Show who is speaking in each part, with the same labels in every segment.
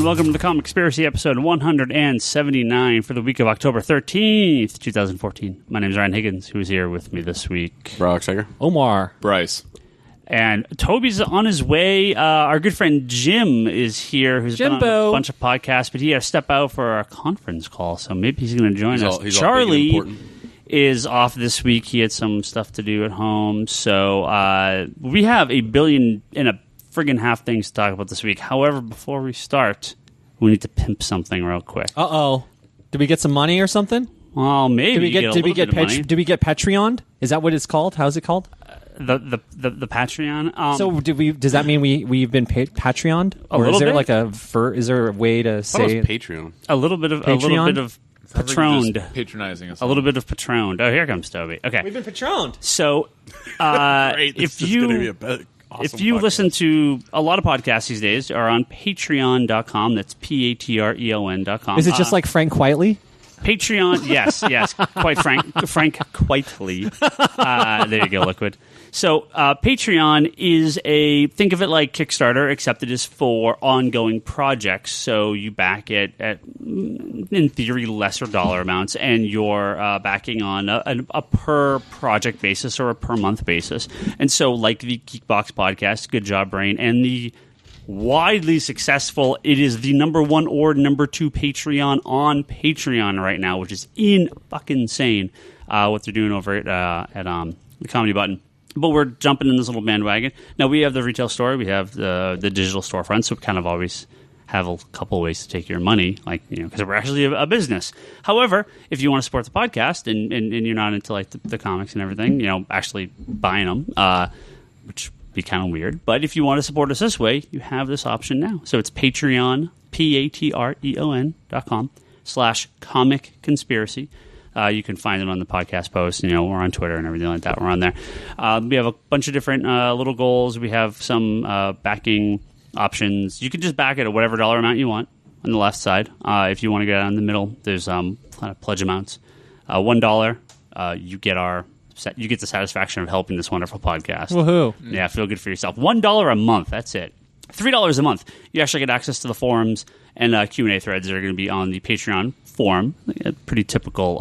Speaker 1: and welcome to the Comic Conspiracy episode 179 for the week of October 13th, 2014. My name is Ryan Higgins, who is here with me this week.
Speaker 2: Brock Sager.
Speaker 3: Omar.
Speaker 4: Bryce.
Speaker 1: And Toby's on his way. Our good friend Jim is here, who's been on a bunch of podcasts, but he had to step out for a conference call, so maybe he's going to join us. Charlie is off this week. He had some stuff to do at home, so we have a billion and a friggin' half things to talk about this week. However, before we start, we need to pimp something real quick.
Speaker 3: Uh-oh. Did we get some money or something?
Speaker 1: Well, maybe.
Speaker 3: Did we get Patreoned? Is that what it's called? How's it called?
Speaker 1: The Patreon.
Speaker 3: So does that mean we've been Patreoned? Or is there bit? Is there a way to say
Speaker 2: Patreon?
Speaker 1: A little bit of patroned.
Speaker 4: Patronizing us.
Speaker 1: A little bit of patroned. Oh, here comes Toby. Okay.
Speaker 3: We've been patroned.
Speaker 1: So
Speaker 2: Great. This is going to be a awesome
Speaker 1: if you
Speaker 2: podcast.
Speaker 1: listen to a lot of podcasts these days are on patreon.com. That's patreon.com.
Speaker 3: Is it just like Frank Quietly?
Speaker 1: Patreon, yes, quite Frank Quietly. There you go, Liquid. So Patreon is think of it like Kickstarter, except it is for ongoing projects. So you back it at, in theory, lesser dollar amounts, and you're backing on a per project basis or a per month basis. And so, like the Geekbox podcast, Good Job Brain, and the widely successful, it is the number one or number two Patreon on Patreon right now, which is fucking insane what they're doing over at the Comedy Button. But we're jumping in this little bandwagon. Now, we have the retail store, we have the digital storefront, so we kind of always have a couple of ways to take your money, because we're actually a business. However, if you want to support the podcast and you're not into like the comics and everything, actually buying them, which be kind of weird, but if you want to support us this way, you have this option now. So it's Patreon, patreon.com/comic conspiracy. You can find it on the podcast post. We're on Twitter and everything like that. We're on there. We have a bunch of different little goals. We have some backing options. You can just back it at whatever dollar amount you want on the left side. If you want to get on the middle, there's kind of pledge amounts. $1, you get the satisfaction of helping this wonderful podcast.
Speaker 3: Woohoo.
Speaker 1: Yeah, feel good for yourself. $1 a month, that's it. $3 a month, you actually get access to the forums and Q&A threads that are going to be on the Patreon forum. A pretty typical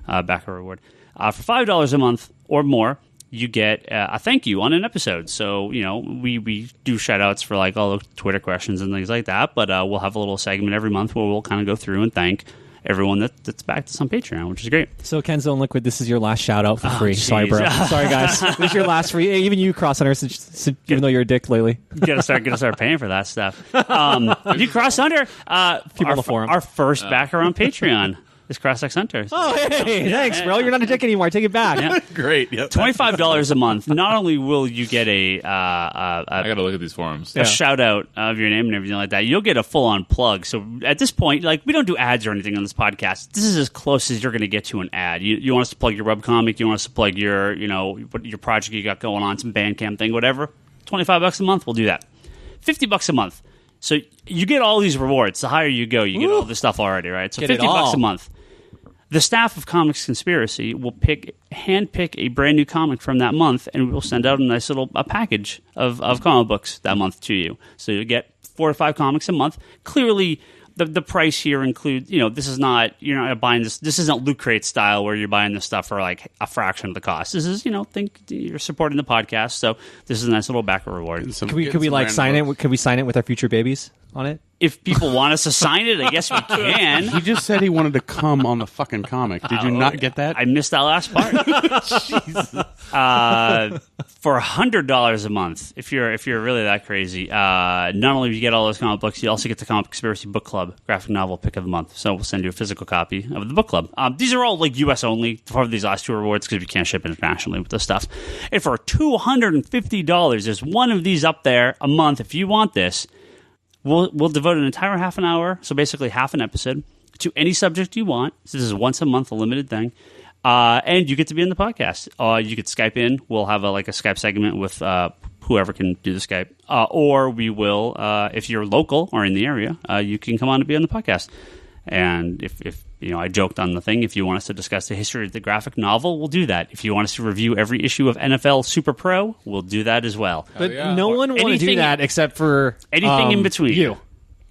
Speaker 1: backer reward. For $5 a month or more, you get a thank you on an episode. So, we do shout-outs for like all the Twitter questions and things like that, but we'll have a little segment every month where we'll kind of go through and thank everyone that's backed us on Patreon, which is great.
Speaker 3: So Kenzo and Liquid, this is your last shout out for free.
Speaker 1: Geez.
Speaker 3: Sorry, bro. Sorry, guys. This is your last free. Even you, Cross Hunter, even though you're a dick lately.
Speaker 1: Gotta start paying for that stuff. You Cross Hunter, our first backer on Patreon is Cross X Hunter.
Speaker 3: Oh, hey, thanks, bro. You're not a dick anymore. Take it back.
Speaker 1: Yeah.
Speaker 2: Great. Yep.
Speaker 1: $25 a month. Not only will you get
Speaker 4: I got to look at these forums.
Speaker 1: a shout out of your name and everything like that, you'll get a full on plug. So at this point, we don't do ads or anything on this podcast. This is as close as you're going to get to an ad. You want us to plug your webcomic, you want us to plug your your project you got going on, some Bandcamp thing, whatever. $25 a month, we'll do that. $50 a month. So you get all these rewards. The higher you go, you get all this stuff already, right? So
Speaker 3: Get
Speaker 1: $50 a month. The staff of Comics Conspiracy will handpick a brand new comic from that month, and we'll send out a nice little package of comic books that month to you. So you'll get 4 to 5 comics a month. Clearly, the price here includes, this is not, you're not buying this. This isn't Loot Crate style where you're buying this stuff for like a fraction of the cost. This is, think you're supporting the podcast. So this is a nice little backer reward.
Speaker 3: Could we like sign it? Could we sign it with our future babies on it?
Speaker 1: If people want us to sign it, I guess we can.
Speaker 2: He just said he wanted to come on the fucking comic. Did you not get that?
Speaker 1: I missed that last part. For $100 a month, if you're really that crazy, not only do you get all those comic books, you also get the Comic Conspiracy Book Club graphic novel pick of the month. So we'll send you a physical copy of the book club. These are all like U.S. only for these last 2 rewards because we can't ship internationally with this stuff. And for $250, there's one of these up there a month. If you want this, we'll devote an entire half an hour, so basically half an episode, to any subject you want. So this is once a month, a limited thing. And you get to be in the podcast. You could Skype in. We'll have a Skype segment with whoever can do the Skype. Or we will, if you're local or in the area, you can come on to be on the podcast. And if I joked on the thing, if you want us to discuss the history of the graphic novel, we'll do that. If you want us to review every issue of NFL Super Pro, we'll do that as well.
Speaker 3: But no one want to do that except for
Speaker 1: anything in between.
Speaker 3: You.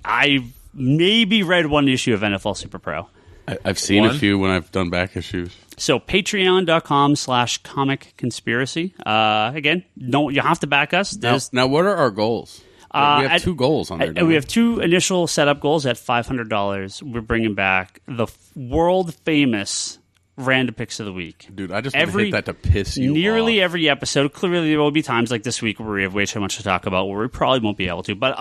Speaker 1: I maybe read one issue of NFL Super Pro.
Speaker 2: I've seen a few when I've done back issues.
Speaker 1: So patreon.com/comic conspiracy. Again, you have to back us.
Speaker 2: Now, what are our goals? We have 2 goals on there.
Speaker 1: We have 2 initial setup goals at $500. We're bringing back the world famous Random Picks of the Week.
Speaker 2: Dude, I just want to hit that to piss you
Speaker 1: nearly
Speaker 2: off.
Speaker 1: Every episode. Clearly, there will be times like this week where we have way too much to talk about, where we probably won't be able to. But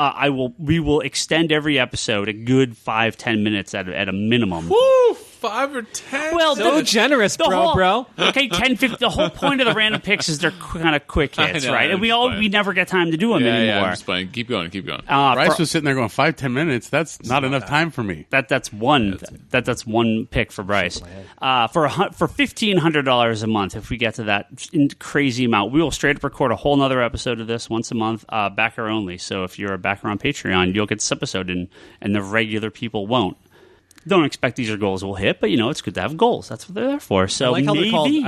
Speaker 1: we will extend every episode a good 5-10 minutes at a minimum.
Speaker 4: Woo! 5 or 10.
Speaker 1: Well,
Speaker 3: so generous, bro.
Speaker 1: Okay, 10, 15. The whole point of the Random Picks is they're kind of quick hits,
Speaker 4: know,
Speaker 1: right? And we never get time to do them anymore.
Speaker 4: Yeah, I'm just playing. Keep going.
Speaker 2: Bryce was sitting there going 5-10 minutes. That's not enough time for me.
Speaker 1: That's one pick for Bryce. For $1,500 a month, if we get to that crazy amount, we will straight up record a whole nother episode of this once a month, backer only. So if you're a backer on Patreon, you'll get this episode, and the regular people won't. Don't expect these are goals we'll hit, but it's good to have goals. That's what they're there for. So
Speaker 3: I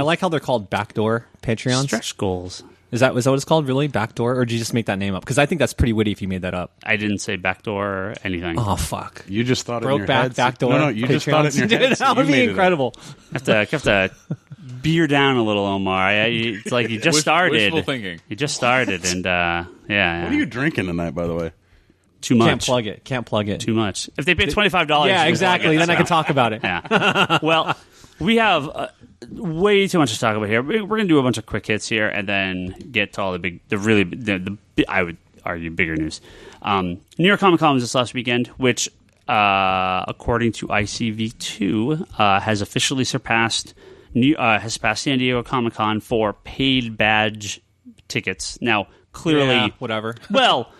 Speaker 3: like how they're called backdoor Patreons.
Speaker 1: Stretch goals.
Speaker 3: Is that what it's called, really? Backdoor? Or did you just make that name up? Because I think that's pretty witty if you made that up.
Speaker 1: I didn't say backdoor or anything.
Speaker 3: Oh, fuck.
Speaker 2: You just thought it in your head.
Speaker 3: Backdoor.
Speaker 2: No, you just thought it in your head.
Speaker 3: That would be incredible.
Speaker 1: Have to beer down a little, Omar. It's like you just started.
Speaker 4: Wishful thinking.
Speaker 1: You just started, and yeah.
Speaker 2: What are you drinking tonight, by the way?
Speaker 1: Too much.
Speaker 3: Can't plug it.
Speaker 1: Too much. If they pay $25,
Speaker 3: yeah, exactly. Then I can talk about it.
Speaker 1: Yeah. Well, we have way too much to talk about here. We're going to do a bunch of quick hits here, and then get to all the I would argue bigger news. New York Comic Con was this last weekend, which, according to ICV2, has officially surpassed San Diego Comic Con for paid badge tickets. Now, clearly,
Speaker 3: whatever.
Speaker 1: Well.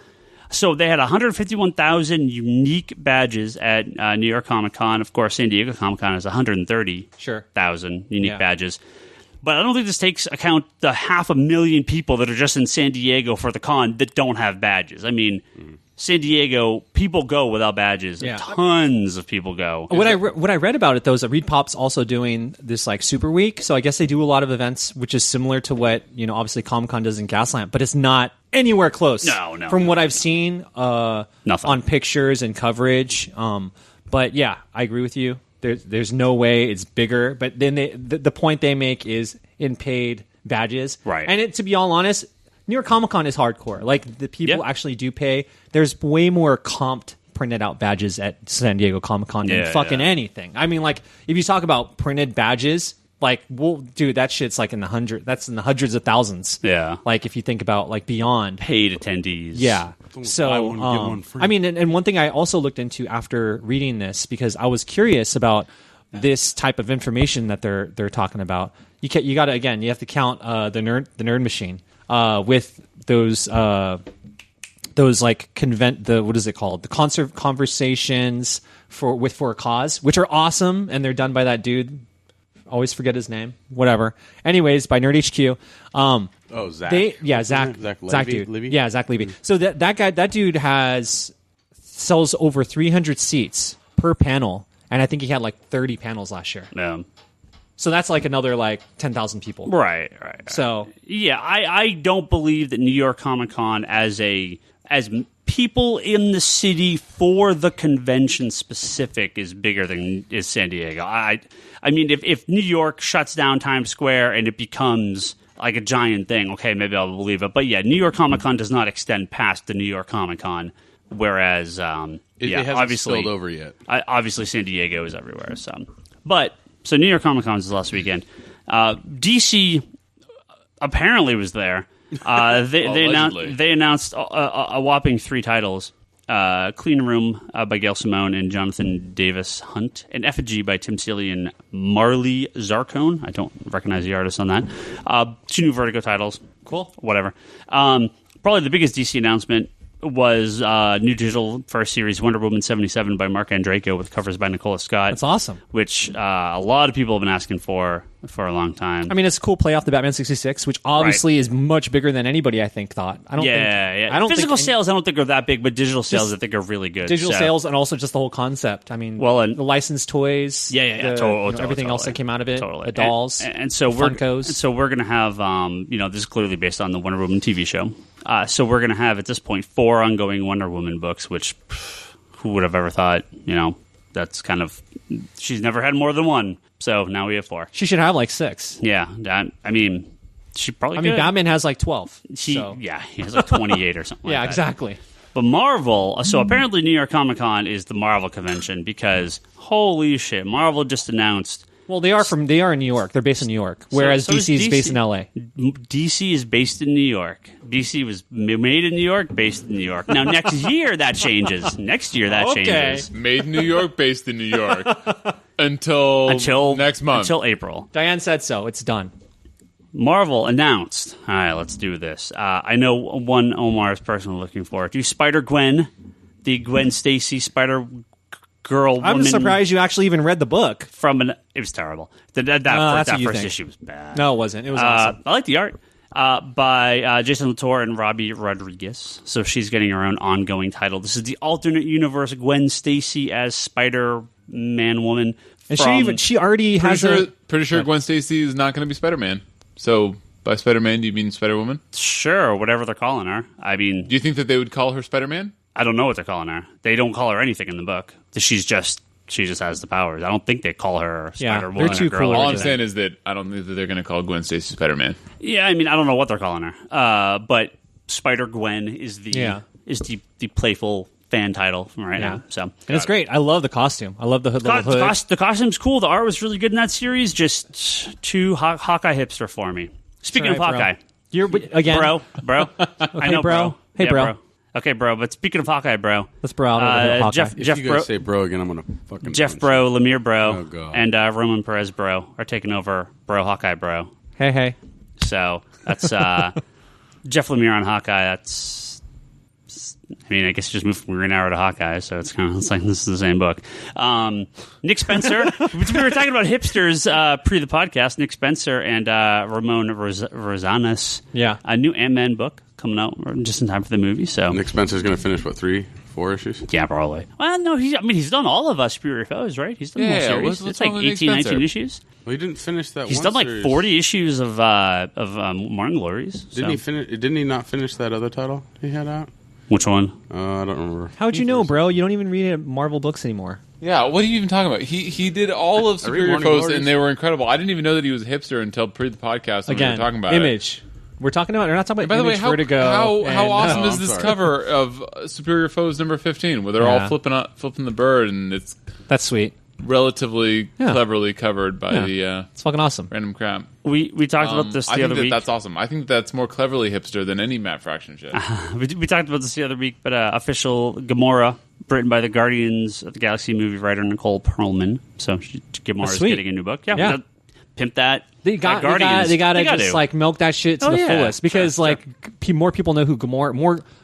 Speaker 1: So they had 151,000 unique badges at New York Comic Con. Of course, San Diego Comic Con has 130,000 unique badges. But I don't think this takes account the 500,000 people that are just in San Diego for the con that don't have badges. I mean, San Diego, people go without badges. Yeah. Tons of people go.
Speaker 3: What I read about it, though, is that ReedPop's also doing this like Super Week. So I guess they do a lot of events, which is similar to what, obviously Comic-Con does in Gaslamp, but it's not anywhere close.
Speaker 1: No.
Speaker 3: From what I've seen
Speaker 1: nothing
Speaker 3: on pictures and coverage. But yeah, I agree with you. There's no way it's bigger. But then the point they make is in paid badges.
Speaker 1: Right.
Speaker 3: And to be all honest, New York Comic Con is hardcore. Like, the people actually do pay. There's way more comped printed out badges at San Diego Comic Con than fucking anything. I mean, like, if you talk about printed badges, like, dude, that shit's like in the hundreds of thousands.
Speaker 1: Yeah.
Speaker 3: Like, if you think about, like, beyond
Speaker 1: paid attendees.
Speaker 3: Yeah. So,
Speaker 2: I want to get one free.
Speaker 3: I mean, and one thing I also looked into after reading this, because I was curious about this type of information that they're talking about. You got to, again, you have to count the Nerd Machine. With those like what is it called? The conversations for a cause, which are awesome, and they're done by that dude. Always forget his name. Whatever. Anyways, by Nerd HQ.
Speaker 2: Zach.
Speaker 3: Zach dude. Levy? Yeah, Zach Levy. So that dude sells over 300 seats per panel, and I think he had like 30 panels last year.
Speaker 1: Yeah.
Speaker 3: So that's like another like 10,000 people.
Speaker 1: Right.
Speaker 3: So
Speaker 1: yeah, I don't believe that New York Comic Con as people in the city for the convention specific is bigger than is San Diego. I mean, if New York shuts down Times Square and it becomes like a giant thing, okay, maybe I'll believe it. But yeah, New York Comic Con does not extend past the New York Comic Con, whereas
Speaker 2: it hasn't
Speaker 1: obviously
Speaker 2: spilled over yet.
Speaker 1: Obviously, San Diego is everywhere. So New York Comic Con was last weekend. DC apparently was there. They announced a whopping 3 titles: Clean Room by Gail Simone and Jonathan Davis Hunt, an Effigy by Tim Seeley and Marley Zarcone. I don't recognize the artist on that. 2 new Vertigo titles.
Speaker 3: Cool.
Speaker 1: Whatever. Probably the biggest DC announcement was new digital first series Wonder Woman 77 by Mark Andreyko with covers by Nicola Scott.
Speaker 3: That's awesome.
Speaker 1: Which a lot of people have been asking for a long time.
Speaker 3: I mean, it's a cool play off the Batman 66, which obviously is much bigger than anybody I think thought. I don't
Speaker 1: Physical sales I don't think are that big, but digital sales I think are really good.
Speaker 3: Digital sales and also just the whole concept. I mean, the licensed toys, everything else that came out of it, the dolls,
Speaker 1: and so
Speaker 3: Funkos.
Speaker 1: So we're going to have this is clearly based on the Wonder Woman TV show. So we're going to have at this point 4 ongoing Wonder Woman books, which who would have ever thought? That's kind of she's never had more than one. So now we have 4.
Speaker 3: She should have like 6.
Speaker 1: Yeah, I mean, she probably.
Speaker 3: Batman has like 12.
Speaker 1: He
Speaker 3: so.
Speaker 1: has like 28 or something.
Speaker 3: Yeah,
Speaker 1: like that.
Speaker 3: exactly.
Speaker 1: But Marvel, so apparently New York Comic Con is the Marvel convention because holy shit, Marvel just announced.
Speaker 3: Well, they are in New York. They're based in New York, whereas
Speaker 1: so is
Speaker 3: DC is based in LA.
Speaker 1: DC is based in New York. DC was made in New York, based in New York. Now next year that changes. Next year that changes.
Speaker 4: Made in New York, based in New York. until next month.
Speaker 1: Until April.
Speaker 3: Diane said so. It's done.
Speaker 1: Marvel announced. All right, let's do this. I know one Omar is personally looking forward to. Spider-Gwen, the Gwen Stacy Spider-Girl
Speaker 3: I'm
Speaker 1: woman.
Speaker 3: surprised you actually even read the book.
Speaker 1: It was terrible. That
Speaker 3: that's what you
Speaker 1: first
Speaker 3: think.
Speaker 1: issue was bad.
Speaker 3: No, it wasn't. It was awesome.
Speaker 1: I like the art by Jason Latour and Robbie Rodriguez. So she's getting her own ongoing title. This is the alternate universe Gwen Stacy as Spider-Man woman.
Speaker 3: And she already has
Speaker 4: Pretty sure Gwen Stacy is not going to be Spider-Man. So by Spider-Man, do you mean Spider-Woman?
Speaker 1: Sure, whatever they're calling her. I mean,
Speaker 4: do you think that they would call her Spider-Man?
Speaker 1: I don't know what they're calling her. They don't call her anything in the book. She just has the powers. I don't think they call her Spider-Woman.
Speaker 3: They're too
Speaker 1: or girl
Speaker 3: cool.
Speaker 1: or
Speaker 4: All I'm
Speaker 1: anything.
Speaker 4: saying is that I don't think that they're going to call Gwen Stacy Spider-Man.
Speaker 1: Yeah, I mean, I don't know what they're calling her. But Spider-Gwen is the playful fan title from right now. So,
Speaker 3: and it's great. I love the costume. I love the hood.
Speaker 1: The costume's cool. The art was really good in that series. Just too Hawkeye hipster for me. Speaking of Hawkeye,
Speaker 3: you're again,
Speaker 1: bro. I know,
Speaker 3: bro. Hey,
Speaker 1: yeah,
Speaker 3: bro.
Speaker 1: Okay, bro. But speaking of Hawkeye, bro,
Speaker 3: let's bro out over Hawkeye.
Speaker 1: Jeff
Speaker 2: If you guys say bro again, I'm gonna fucking
Speaker 1: Jeff Bro, Lemire Bro,
Speaker 2: Oh, God.
Speaker 1: and Roman Perez Bro are taking over Bro Hawkeye Bro.
Speaker 3: Hey.
Speaker 1: So that's Jeff Lemire on Hawkeye. That's, I mean, I guess just moved from Green Arrow to Hawkeye, so it's kind of like this is the same book. Nick Spencer. We were talking about hipsters pre the podcast. Nick Spencer and Ramon Rosanas.
Speaker 3: Yeah,
Speaker 1: a new Ant-Man book coming out just in time for the movie. So
Speaker 2: Nick Spencer's gonna finish what 3-4 issues?
Speaker 1: Yeah, probably. Well, no, he's done all of us Superior Foes, right? He's done the whole series.
Speaker 4: What's
Speaker 1: it's like
Speaker 4: wrong with Nick
Speaker 1: 18, 19
Speaker 4: Spencer?
Speaker 1: issues.
Speaker 2: Well, he didn't finish that.
Speaker 1: He's
Speaker 2: one
Speaker 1: done like
Speaker 2: series.
Speaker 1: 40 issues of Morning Glories.
Speaker 2: Didn't he finish? Didn't he not finish that other title he had out?
Speaker 1: Which one?
Speaker 2: I don't remember.
Speaker 3: How'd you know, bro? You don't even read Marvel books anymore.
Speaker 4: Yeah, what are you even talking about? He did all of Superior
Speaker 2: Morning
Speaker 4: Foes,
Speaker 2: Glories.
Speaker 4: and they were incredible. I didn't even know that he was a hipster until pre the podcast when we were talking about
Speaker 3: Image. We're talking about. We're not talking about.
Speaker 4: By the way,
Speaker 3: Image,
Speaker 4: how
Speaker 3: Vertigo.
Speaker 4: how awesome
Speaker 2: No,
Speaker 4: is
Speaker 2: I'm
Speaker 4: this
Speaker 2: sorry.
Speaker 4: cover of Superior Foes number 15, where they're
Speaker 3: Yeah.
Speaker 4: all flipping the bird, and it's
Speaker 3: That's sweet.
Speaker 4: relatively
Speaker 3: Yeah.
Speaker 4: cleverly covered by the
Speaker 3: It's fucking awesome.
Speaker 4: random crap.
Speaker 1: We talked about this
Speaker 4: I
Speaker 1: the
Speaker 4: think
Speaker 1: other week.
Speaker 4: that's awesome. I think that's more cleverly hipster than any Matt Fraction shit.
Speaker 1: We talked about this the other week, but official Gamora, written by the Guardians of the Galaxy movie writer Nicole Perlman. So Gamora's
Speaker 3: sweet.
Speaker 1: getting a new book. Yeah.
Speaker 3: Yeah.
Speaker 1: Pimp that.
Speaker 3: They got
Speaker 1: Guardians.
Speaker 3: they gotta
Speaker 1: They
Speaker 3: just like milk that shit to
Speaker 1: Oh,
Speaker 3: the
Speaker 1: yeah.
Speaker 3: fullest because
Speaker 1: Sure,
Speaker 3: more people know who Gamora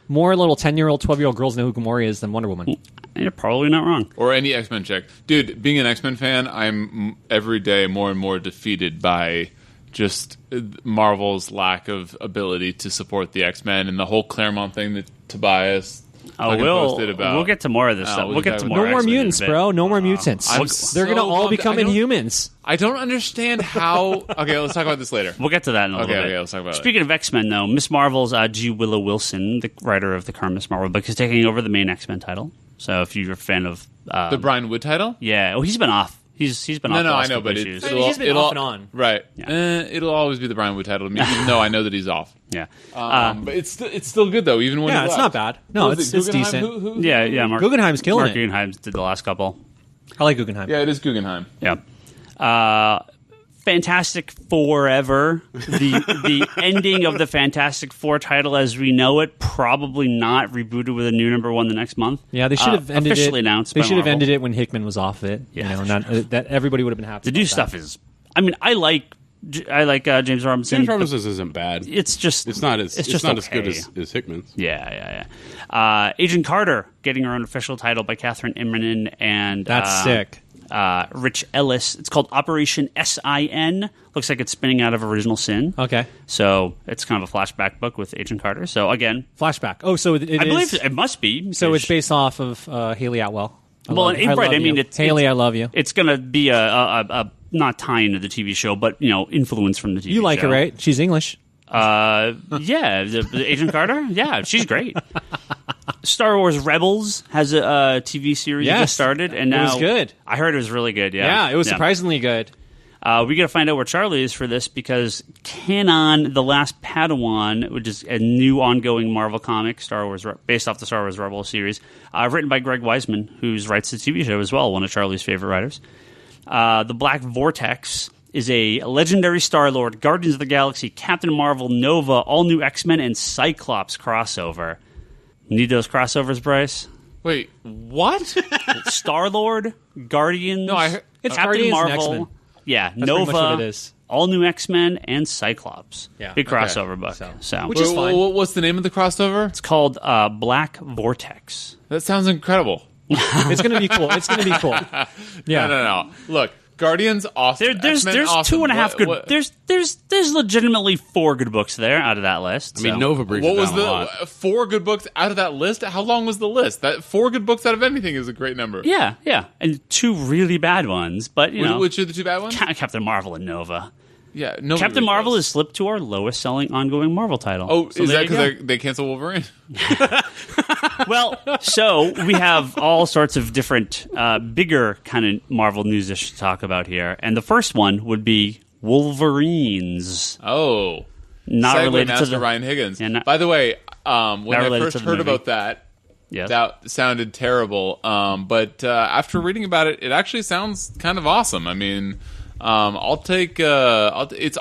Speaker 3: more little 10-year-old 12-year-old girls know who Gamora is than Wonder Woman.
Speaker 1: You're probably not wrong.
Speaker 4: Or any X-Men chick. Dude, being an X-Men fan, I'm every day more and more defeated by just Marvel's lack of ability to support the X-Men and the whole Claremont thing that Tobias posted about.
Speaker 1: We'll get to more of this stuff.
Speaker 4: we'll
Speaker 1: We'll
Speaker 4: get
Speaker 1: get to
Speaker 4: about
Speaker 1: more
Speaker 3: No more
Speaker 1: X-Men in a
Speaker 3: mutants,
Speaker 1: bit.
Speaker 3: bro. No more mutants.
Speaker 4: I'm
Speaker 3: They're gonna
Speaker 4: so
Speaker 3: all
Speaker 4: bummed.
Speaker 3: become
Speaker 4: I don't-
Speaker 3: Inhumans.
Speaker 4: I don't understand how... Okay, let's talk about this later.
Speaker 1: We'll get to that in a little bit.
Speaker 4: Okay, let's talk about it.
Speaker 1: Speaking of X-Men, though, Miss Marvel's G. Willow Wilson, the writer of the current Miss Marvel book, is taking over the main X-Men title. So if you're a fan of...
Speaker 4: The Brian Wood title?
Speaker 1: Yeah. Oh, he's been off. He's been off.
Speaker 4: No,
Speaker 1: the
Speaker 4: I
Speaker 1: last
Speaker 4: know,
Speaker 1: couple
Speaker 4: but
Speaker 1: issues.
Speaker 3: He's been off and on.
Speaker 4: Right.
Speaker 1: Yeah.
Speaker 4: It'll always be the Brian Wood title to me, even though I know that he's off.
Speaker 1: Yeah.
Speaker 4: But it's still good, though, even when
Speaker 3: Yeah,
Speaker 4: he
Speaker 3: it's
Speaker 4: left.
Speaker 3: not bad. No,
Speaker 4: What was
Speaker 3: it's
Speaker 4: it, Guggenheim?
Speaker 3: decent.
Speaker 4: Who-
Speaker 1: Yeah. Mark
Speaker 3: Guggenheim's killing
Speaker 1: Mark
Speaker 3: it.
Speaker 1: Guggenheim did the last couple.
Speaker 3: I like Guggenheim.
Speaker 4: Yeah, it is Guggenheim.
Speaker 1: Yeah. Fantastic Forever, the ending of the Fantastic Four title as we know it, probably not rebooted with a new number one the next month.
Speaker 3: Yeah, they should have ended
Speaker 1: officially
Speaker 3: it.
Speaker 1: announced.
Speaker 3: They
Speaker 1: by
Speaker 3: should have
Speaker 1: Marvel.
Speaker 3: ended it when Hickman was off it.
Speaker 1: Yeah,
Speaker 3: you know,
Speaker 1: for
Speaker 3: not, that everybody would have been happy.
Speaker 1: The
Speaker 3: about
Speaker 1: new
Speaker 3: that.
Speaker 1: stuff is. I mean, I like James Robinson.
Speaker 2: James Robinson's isn't bad.
Speaker 1: It's just
Speaker 2: It's not as
Speaker 1: just
Speaker 2: not as good
Speaker 1: okay.
Speaker 2: as Hickman's.
Speaker 1: Yeah. Agent Carter getting her own official title by Catherine Immonen and
Speaker 3: That's sick.
Speaker 1: Rich Ellis. It's called Operation SIN. Looks like it's spinning out of Original Sin.
Speaker 3: Okay.
Speaker 1: So it's kind of a flashback book with Agent Carter. So again,
Speaker 3: Flashback. Oh, so it
Speaker 1: I
Speaker 3: is.
Speaker 1: believe it must be.
Speaker 3: So it's based off of Haley Atwell.
Speaker 1: Well, right. I mean, it's
Speaker 3: Haley. I love you.
Speaker 1: It's going to be a not tie into the TV show, but influence from the TV show.
Speaker 3: You like her, right? She's English.
Speaker 1: Yeah, the Agent Carter. Yeah, she's great. Star Wars Rebels has a TV series that
Speaker 3: Yes.
Speaker 1: just started, and
Speaker 3: It
Speaker 1: now
Speaker 3: was good.
Speaker 1: I heard it was really good. Yeah,
Speaker 3: Yeah, it was surprisingly good.
Speaker 1: We got to find out where Charlie is for this because Kanon, The Last Padawan, which is a new ongoing Marvel comic, based off the Star Wars Rebels series, written by Greg Weisman, who writes the TV show as well, one of Charlie's favorite writers. The Black Vortex is a legendary Star-Lord, Guardians of the Galaxy, Captain Marvel, Nova, all-new X-Men, and Cyclops crossover. Need those crossovers, Bryce?
Speaker 4: Wait, what?
Speaker 1: Star-Lord, Guardians,
Speaker 4: No, I heard-
Speaker 3: It's
Speaker 1: Captain
Speaker 3: Guardians and
Speaker 1: Marvel,
Speaker 3: X-Men.
Speaker 1: yeah,
Speaker 3: pretty
Speaker 1: Nova,
Speaker 3: much what it is.
Speaker 1: all new X-Men, and Cyclops.
Speaker 3: Yeah.
Speaker 1: Big
Speaker 3: Okay.
Speaker 1: crossover book. So,
Speaker 3: Which is fine.
Speaker 4: What's the name of the crossover?
Speaker 1: it's called Black Vortex.
Speaker 4: That sounds incredible.
Speaker 3: It's going to be cool. It's going to be cool. Yeah.
Speaker 4: No. Look, Guardians, awesome.
Speaker 1: There's
Speaker 4: X-Men, awesome.
Speaker 1: 2.5 good.
Speaker 4: What-
Speaker 1: There's legitimately 4 good books there out of that list.
Speaker 2: I mean,
Speaker 1: so.
Speaker 2: Nova brings
Speaker 4: What
Speaker 2: it
Speaker 4: was
Speaker 2: down a lot.
Speaker 4: the 4 good books out of that list? How long was the list? That 4 good books out of anything is a great number.
Speaker 1: Yeah, and 2 really bad ones, but you know,
Speaker 4: Which are the 2 bad ones?
Speaker 1: Captain Marvel and Nova.
Speaker 4: Yeah, no.
Speaker 1: Captain Marvel is slipped to our lowest selling ongoing Marvel title.
Speaker 4: Oh,
Speaker 1: So
Speaker 4: is
Speaker 1: there
Speaker 4: that
Speaker 1: you go.
Speaker 4: because they cancel Wolverine?
Speaker 1: Well, so we have all sorts of different, bigger kind of Marvel news to talk about here, and the first one would be Wolverines.
Speaker 4: Oh,
Speaker 1: Not
Speaker 4: Segue
Speaker 1: related
Speaker 4: Master
Speaker 1: to the
Speaker 4: Ryan Higgins.
Speaker 1: Yeah,
Speaker 4: By the way, when I
Speaker 1: related
Speaker 4: first
Speaker 1: to the
Speaker 4: heard
Speaker 1: movie.
Speaker 4: about that,
Speaker 1: yes.
Speaker 4: that sounded terrible. But after reading about it, it actually sounds kind of awesome. I mean, I'll take. It's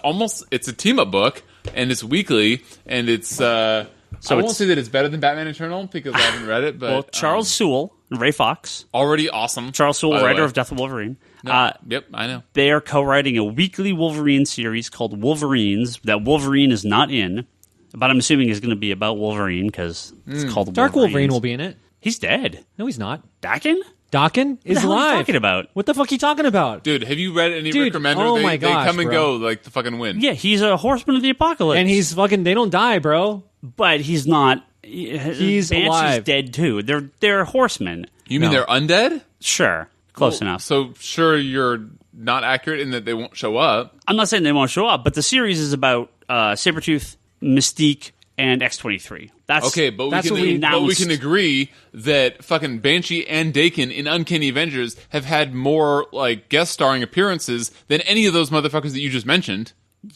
Speaker 4: a team up book, and it's weekly, and it's. I won't
Speaker 1: it's-
Speaker 4: say that it's better than Batman Eternal because I haven't read it, but
Speaker 1: Well, Charles Sewell and Ray Fox.
Speaker 4: already awesome.
Speaker 1: Charles Sewell,
Speaker 4: by the
Speaker 1: writer
Speaker 4: way.
Speaker 1: of Death of Wolverine.
Speaker 4: Yep, I know.
Speaker 1: They are co-writing a weekly Wolverine series called Wolverines that Wolverine is not in, but I'm assuming is going to be about Wolverine because it's called
Speaker 3: Dark
Speaker 1: Wolverines.
Speaker 3: Wolverine will be in it.
Speaker 1: He's dead.
Speaker 3: No, he's not.
Speaker 1: Dakin?
Speaker 3: Dakin is
Speaker 1: What the hell are you
Speaker 3: alive.
Speaker 1: talking about?
Speaker 3: What the fuck are you talking about?
Speaker 4: Dude, have you read any
Speaker 3: Dude,
Speaker 4: Rick Remender?
Speaker 3: oh
Speaker 4: they,
Speaker 3: my
Speaker 4: they
Speaker 3: gosh,
Speaker 4: come and
Speaker 3: bro.
Speaker 4: go like the fucking wind.
Speaker 1: Yeah, he's a horseman of the apocalypse.
Speaker 3: And he's fucking. They don't die, bro.
Speaker 1: but he's not.
Speaker 3: He's
Speaker 1: Banshee's
Speaker 3: alive.
Speaker 1: dead too. They're horsemen.
Speaker 4: You mean
Speaker 3: No.
Speaker 4: they're undead?
Speaker 1: Sure, close enough.
Speaker 4: So sure, you're not accurate in that they won't show up.
Speaker 1: I'm not saying they won't show up, but the series is about Sabretooth, Mystique, and X-23. That's
Speaker 4: Okay, but
Speaker 3: That's what
Speaker 4: we
Speaker 1: announced.
Speaker 4: can agree that fucking Banshee and Dakin in Uncanny Avengers have had more like guest starring appearances than any of those motherfuckers that you just mentioned.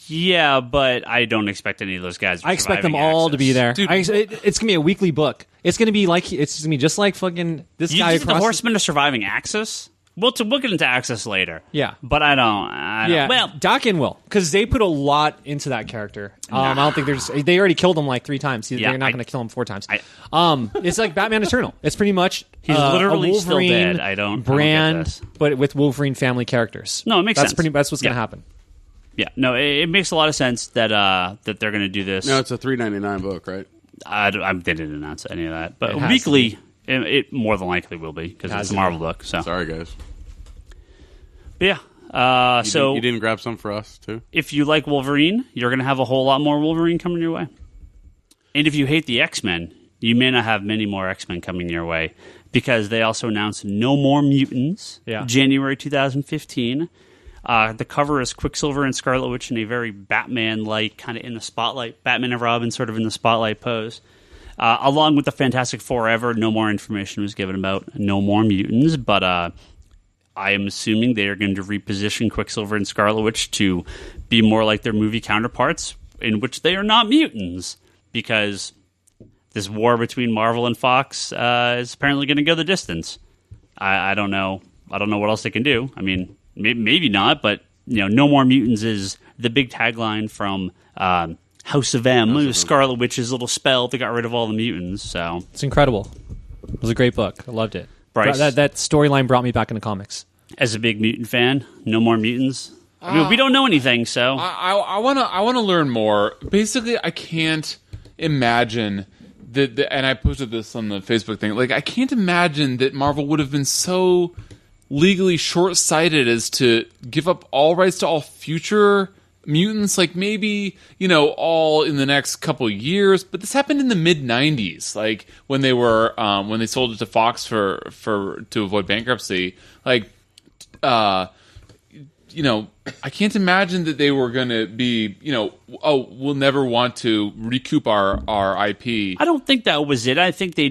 Speaker 1: Yeah, but I don't expect any of those guys.
Speaker 3: I expect them
Speaker 1: surviving
Speaker 3: all to be there.
Speaker 4: Dude,
Speaker 3: It's gonna be a weekly book. It's gonna be like it's gonna be just like fucking this
Speaker 1: You
Speaker 3: guy
Speaker 1: think the
Speaker 3: across.
Speaker 1: Horsemen are surviving Axis? We'll get into Axis later.
Speaker 3: Yeah.
Speaker 1: but I don't.
Speaker 3: Yeah,
Speaker 1: Well,
Speaker 3: Dakin will because they put a lot into that character. I don't think they already killed him like 3 times.
Speaker 1: Yeah,
Speaker 3: They're not
Speaker 1: I-
Speaker 3: going to kill him 4 times. It's like Batman Eternal. It's pretty much
Speaker 1: He's literally
Speaker 3: a
Speaker 1: still
Speaker 3: Wolverine
Speaker 1: dead. I don't get
Speaker 3: brand,
Speaker 1: this.
Speaker 3: but with Wolverine family characters.
Speaker 1: No, it makes
Speaker 3: that's
Speaker 1: sense.
Speaker 3: That's what's going
Speaker 1: Yeah.
Speaker 3: to happen.
Speaker 1: yeah, no, it makes a lot of sense that that they're going to do this.
Speaker 2: No, it's a $3.99 book, right?
Speaker 1: I didn't announce any of that, but
Speaker 3: It has
Speaker 1: weekly, it more than likely will be because
Speaker 3: Has
Speaker 1: it's
Speaker 3: to
Speaker 1: a Marvel book. So,
Speaker 2: Sorry, guys.
Speaker 1: but yeah. So
Speaker 2: You didn't grab some for us, too?
Speaker 1: if you like Wolverine, you're going to have a whole lot more Wolverine coming your way. And if you hate the X-Men, you may not have many more X-Men coming your way because they also announced No More Mutants,
Speaker 3: Yeah.
Speaker 1: January 2015. The cover is Quicksilver and Scarlet Witch in a very Batman-like, kind of in the spotlight, Batman and Robin sort of in the spotlight pose. Along with the Fantastic Four Ever, no more information was given about No More Mutants, but I am assuming they are going to reposition Quicksilver and Scarlet Witch to be more like their movie counterparts, in which they are not mutants, because this war between Marvel and Fox is apparently going to go the distance. I don't know. I don't know what else they can do. I mean, maybe not, but No More Mutants is the big tagline from House of M. It was Scarlet Witch's little spell that got rid of all the mutants. So
Speaker 3: It's incredible. It was a great book. I loved it.
Speaker 1: Bryce.
Speaker 3: That storyline brought me back into comics.
Speaker 1: as a big mutant fan, No More Mutants. I mean, we don't know anything, so
Speaker 4: I wanna learn more. Basically, I can't imagine that. And I posted this on the Facebook thing. Like, I can't imagine that Marvel would have been so legally short-sighted as to give up all rights to all future mutants. Like, maybe all in the next couple of years. But this happened in the mid '90s, like when they were when they sold it to Fox for to avoid bankruptcy. Like, I can't imagine that they were going to be, we'll never want to recoup our IP.
Speaker 1: I don't think that was it. I think they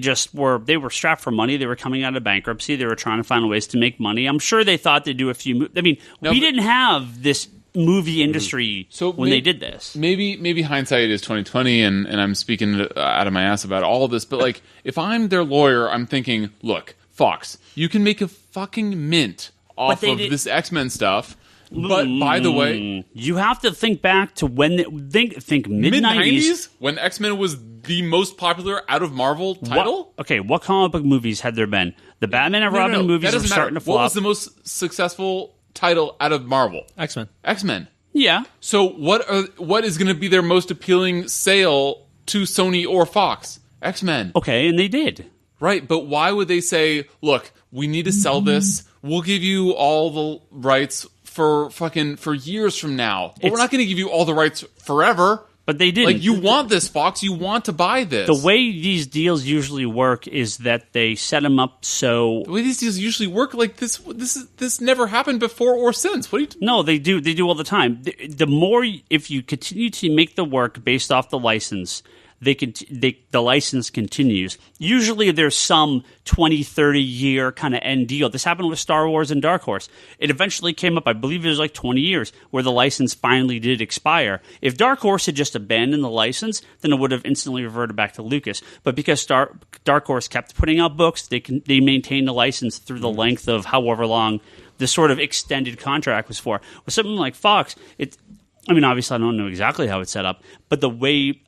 Speaker 1: were strapped for money. They were coming out of bankruptcy. They were trying to find ways to make money. I'm sure they thought they'd do a few. We didn't have this movie industry when they did this.
Speaker 4: Maybe hindsight is 2020, and I'm speaking out of my ass about all of this. But like, if I'm their lawyer, I'm thinking, look, Fox, you can make a fucking mint off of this X-Men stuff. But by the way,
Speaker 1: you have to think back to when think mid-90s
Speaker 4: when X-Men was the most popular out of Marvel title.
Speaker 1: What comic book movies had there been? The Batman and Robin movies were starting to flop.
Speaker 4: What was the most successful title out of Marvel?
Speaker 3: X-Men.
Speaker 1: Yeah.
Speaker 4: So what is going to be their most appealing sale to Sony or Fox? X-Men.
Speaker 1: Okay, and they did.
Speaker 4: Right, but why would they say, look, we need to sell this. We'll give you all the rights for years from now. But we're not going to give you all the rights forever.
Speaker 1: But they didn't.
Speaker 4: Like, you want this, Fox. You want to buy this.
Speaker 1: The way these deals usually work is that they set them up so...
Speaker 4: The way these deals usually work, like, this never happened before or since. What are you...
Speaker 1: No, they do. They do all the time. The more... If you continue to make the work based off the license... the license continues. Usually there's some 20, 30-year kind of end deal. This happened with Star Wars and Dark Horse. It eventually came up, I believe it was like 20 years, where the license finally did expire. If Dark Horse had just abandoned the license, then it would have instantly reverted back to Lucas. But because Dark Horse kept putting out books, they maintained the license through the length of however long this sort of extended contract was for. With something like Fox, obviously I don't know exactly how it's set up, but the way...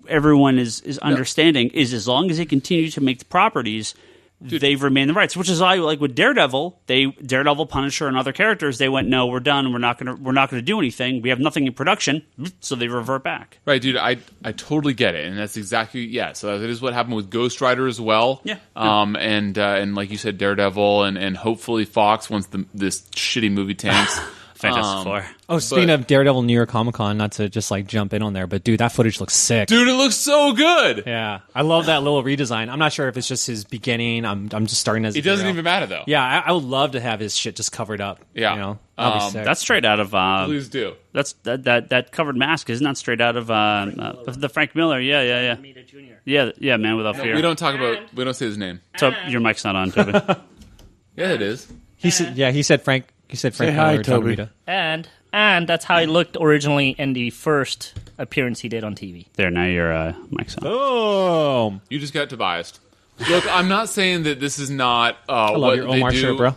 Speaker 1: everyone is understanding is as long as they continue to make the properties, they've remained the rights. Which is why, like with Daredevil, Punisher, and other characters, they went, no, we're done. We're not gonna do anything. We have nothing in production, so they revert back.
Speaker 4: Right, dude. I totally get it, and that's exactly So that is what happened with Ghost Rider as well.
Speaker 1: Yeah.
Speaker 4: And like you said, Daredevil, and hopefully Fox once this shitty movie tanks.
Speaker 1: Fantastic Four.
Speaker 3: Oh, speaking of Daredevil New York Comic Con, not to just like jump in on there, but dude, that footage looks sick.
Speaker 4: Dude, it looks so good.
Speaker 3: Yeah, I love that little redesign. I'm not sure if it's just his beginning. I'm just starting as.
Speaker 4: It doesn't even matter though.
Speaker 3: Yeah, I would love to have his shit just covered up.
Speaker 4: Yeah,
Speaker 3: that'd be sick.
Speaker 1: That's straight out of.
Speaker 4: Please do.
Speaker 1: That's that covered mask isn't that straight out of the Frank Miller? Yeah. Yeah, Man Without Fear.
Speaker 4: We don't say his name.
Speaker 1: So your mic's not on, Toby.
Speaker 4: Yeah, it is.
Speaker 3: He said Frank. He said Frank.
Speaker 2: Say hi,
Speaker 3: Miller,
Speaker 2: Toby.
Speaker 5: And that's how he looked originally in the first appearance he did on TV.
Speaker 1: There, now your mic's on.
Speaker 3: Oh,
Speaker 4: You just got Tobias. Look, I'm not saying that this is not
Speaker 3: love
Speaker 4: what
Speaker 3: your
Speaker 4: they
Speaker 3: Omar
Speaker 4: do
Speaker 3: shirt, bro.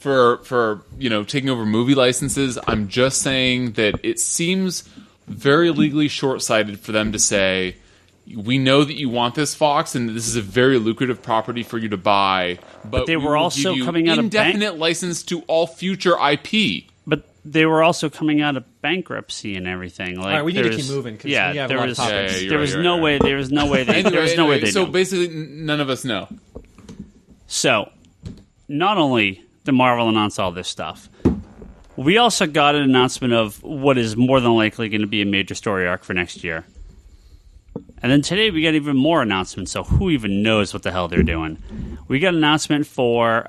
Speaker 4: for taking over movie licenses. I'm just saying that it seems very legally short-sighted for them to say, we know that you want this, Fox, and this is a very lucrative property for you to buy. But
Speaker 1: they were also coming out of
Speaker 4: indefinite license to all future IP.
Speaker 1: But they were also coming out of bankruptcy and everything. Like,
Speaker 3: all right, we need to keep moving.
Speaker 1: Yeah, there was no way.
Speaker 4: Right.
Speaker 1: There was no way. There was no way they.
Speaker 4: So
Speaker 1: knew.
Speaker 4: basically, none of us know.
Speaker 1: So, not only did Marvel announce all this stuff, we also got an announcement of what is more than likely going to be a major story arc for next year. And then today we got even more announcements, so who even knows what the hell they're doing? We got an announcement for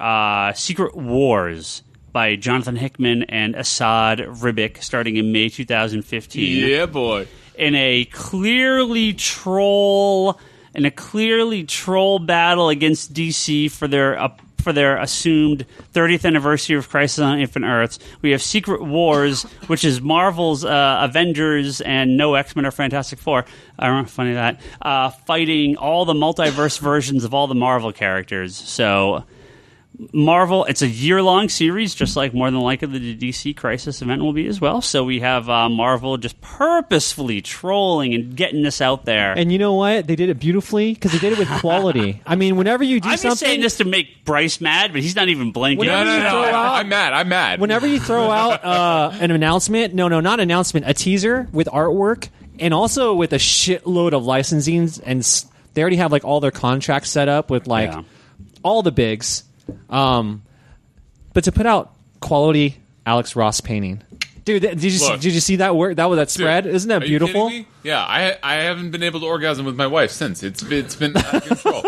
Speaker 1: Secret Wars by Jonathan Hickman and Asad Ribic starting in May 2015.
Speaker 4: Yeah, boy.
Speaker 1: In a clearly troll battle against DC for their assumed 30th anniversary of Crisis on Infinite Earths. We have Secret Wars, which is Marvel's Avengers and no X-Men or Fantastic Four. I don't know, funny that. Fighting all the multiverse versions of all the Marvel characters. So Marvel, it's a year-long series, just like more than likely the DC Crisis event will be as well. So we have Marvel just purposefully trolling and getting this out there.
Speaker 3: and you know what? They did it beautifully because they did it with quality. I mean, whenever you do
Speaker 1: I'm
Speaker 3: something,
Speaker 1: just saying this to make Bryce mad, but he's not even blinking.
Speaker 3: Whenever
Speaker 4: No.
Speaker 3: you throw out-
Speaker 4: I'm mad.
Speaker 3: whenever you throw out an announcement, not announcement, a teaser with artwork, and also with a shitload of licensing, and they already have like all their contracts set up with like all the bigs. But to put out quality Alex Ross painting, dude, did you see that work? That spread,
Speaker 4: Dude,
Speaker 3: isn't that
Speaker 4: are you
Speaker 3: beautiful?
Speaker 4: kidding me? Yeah, I haven't been able to orgasm with my wife since. It's been out of control.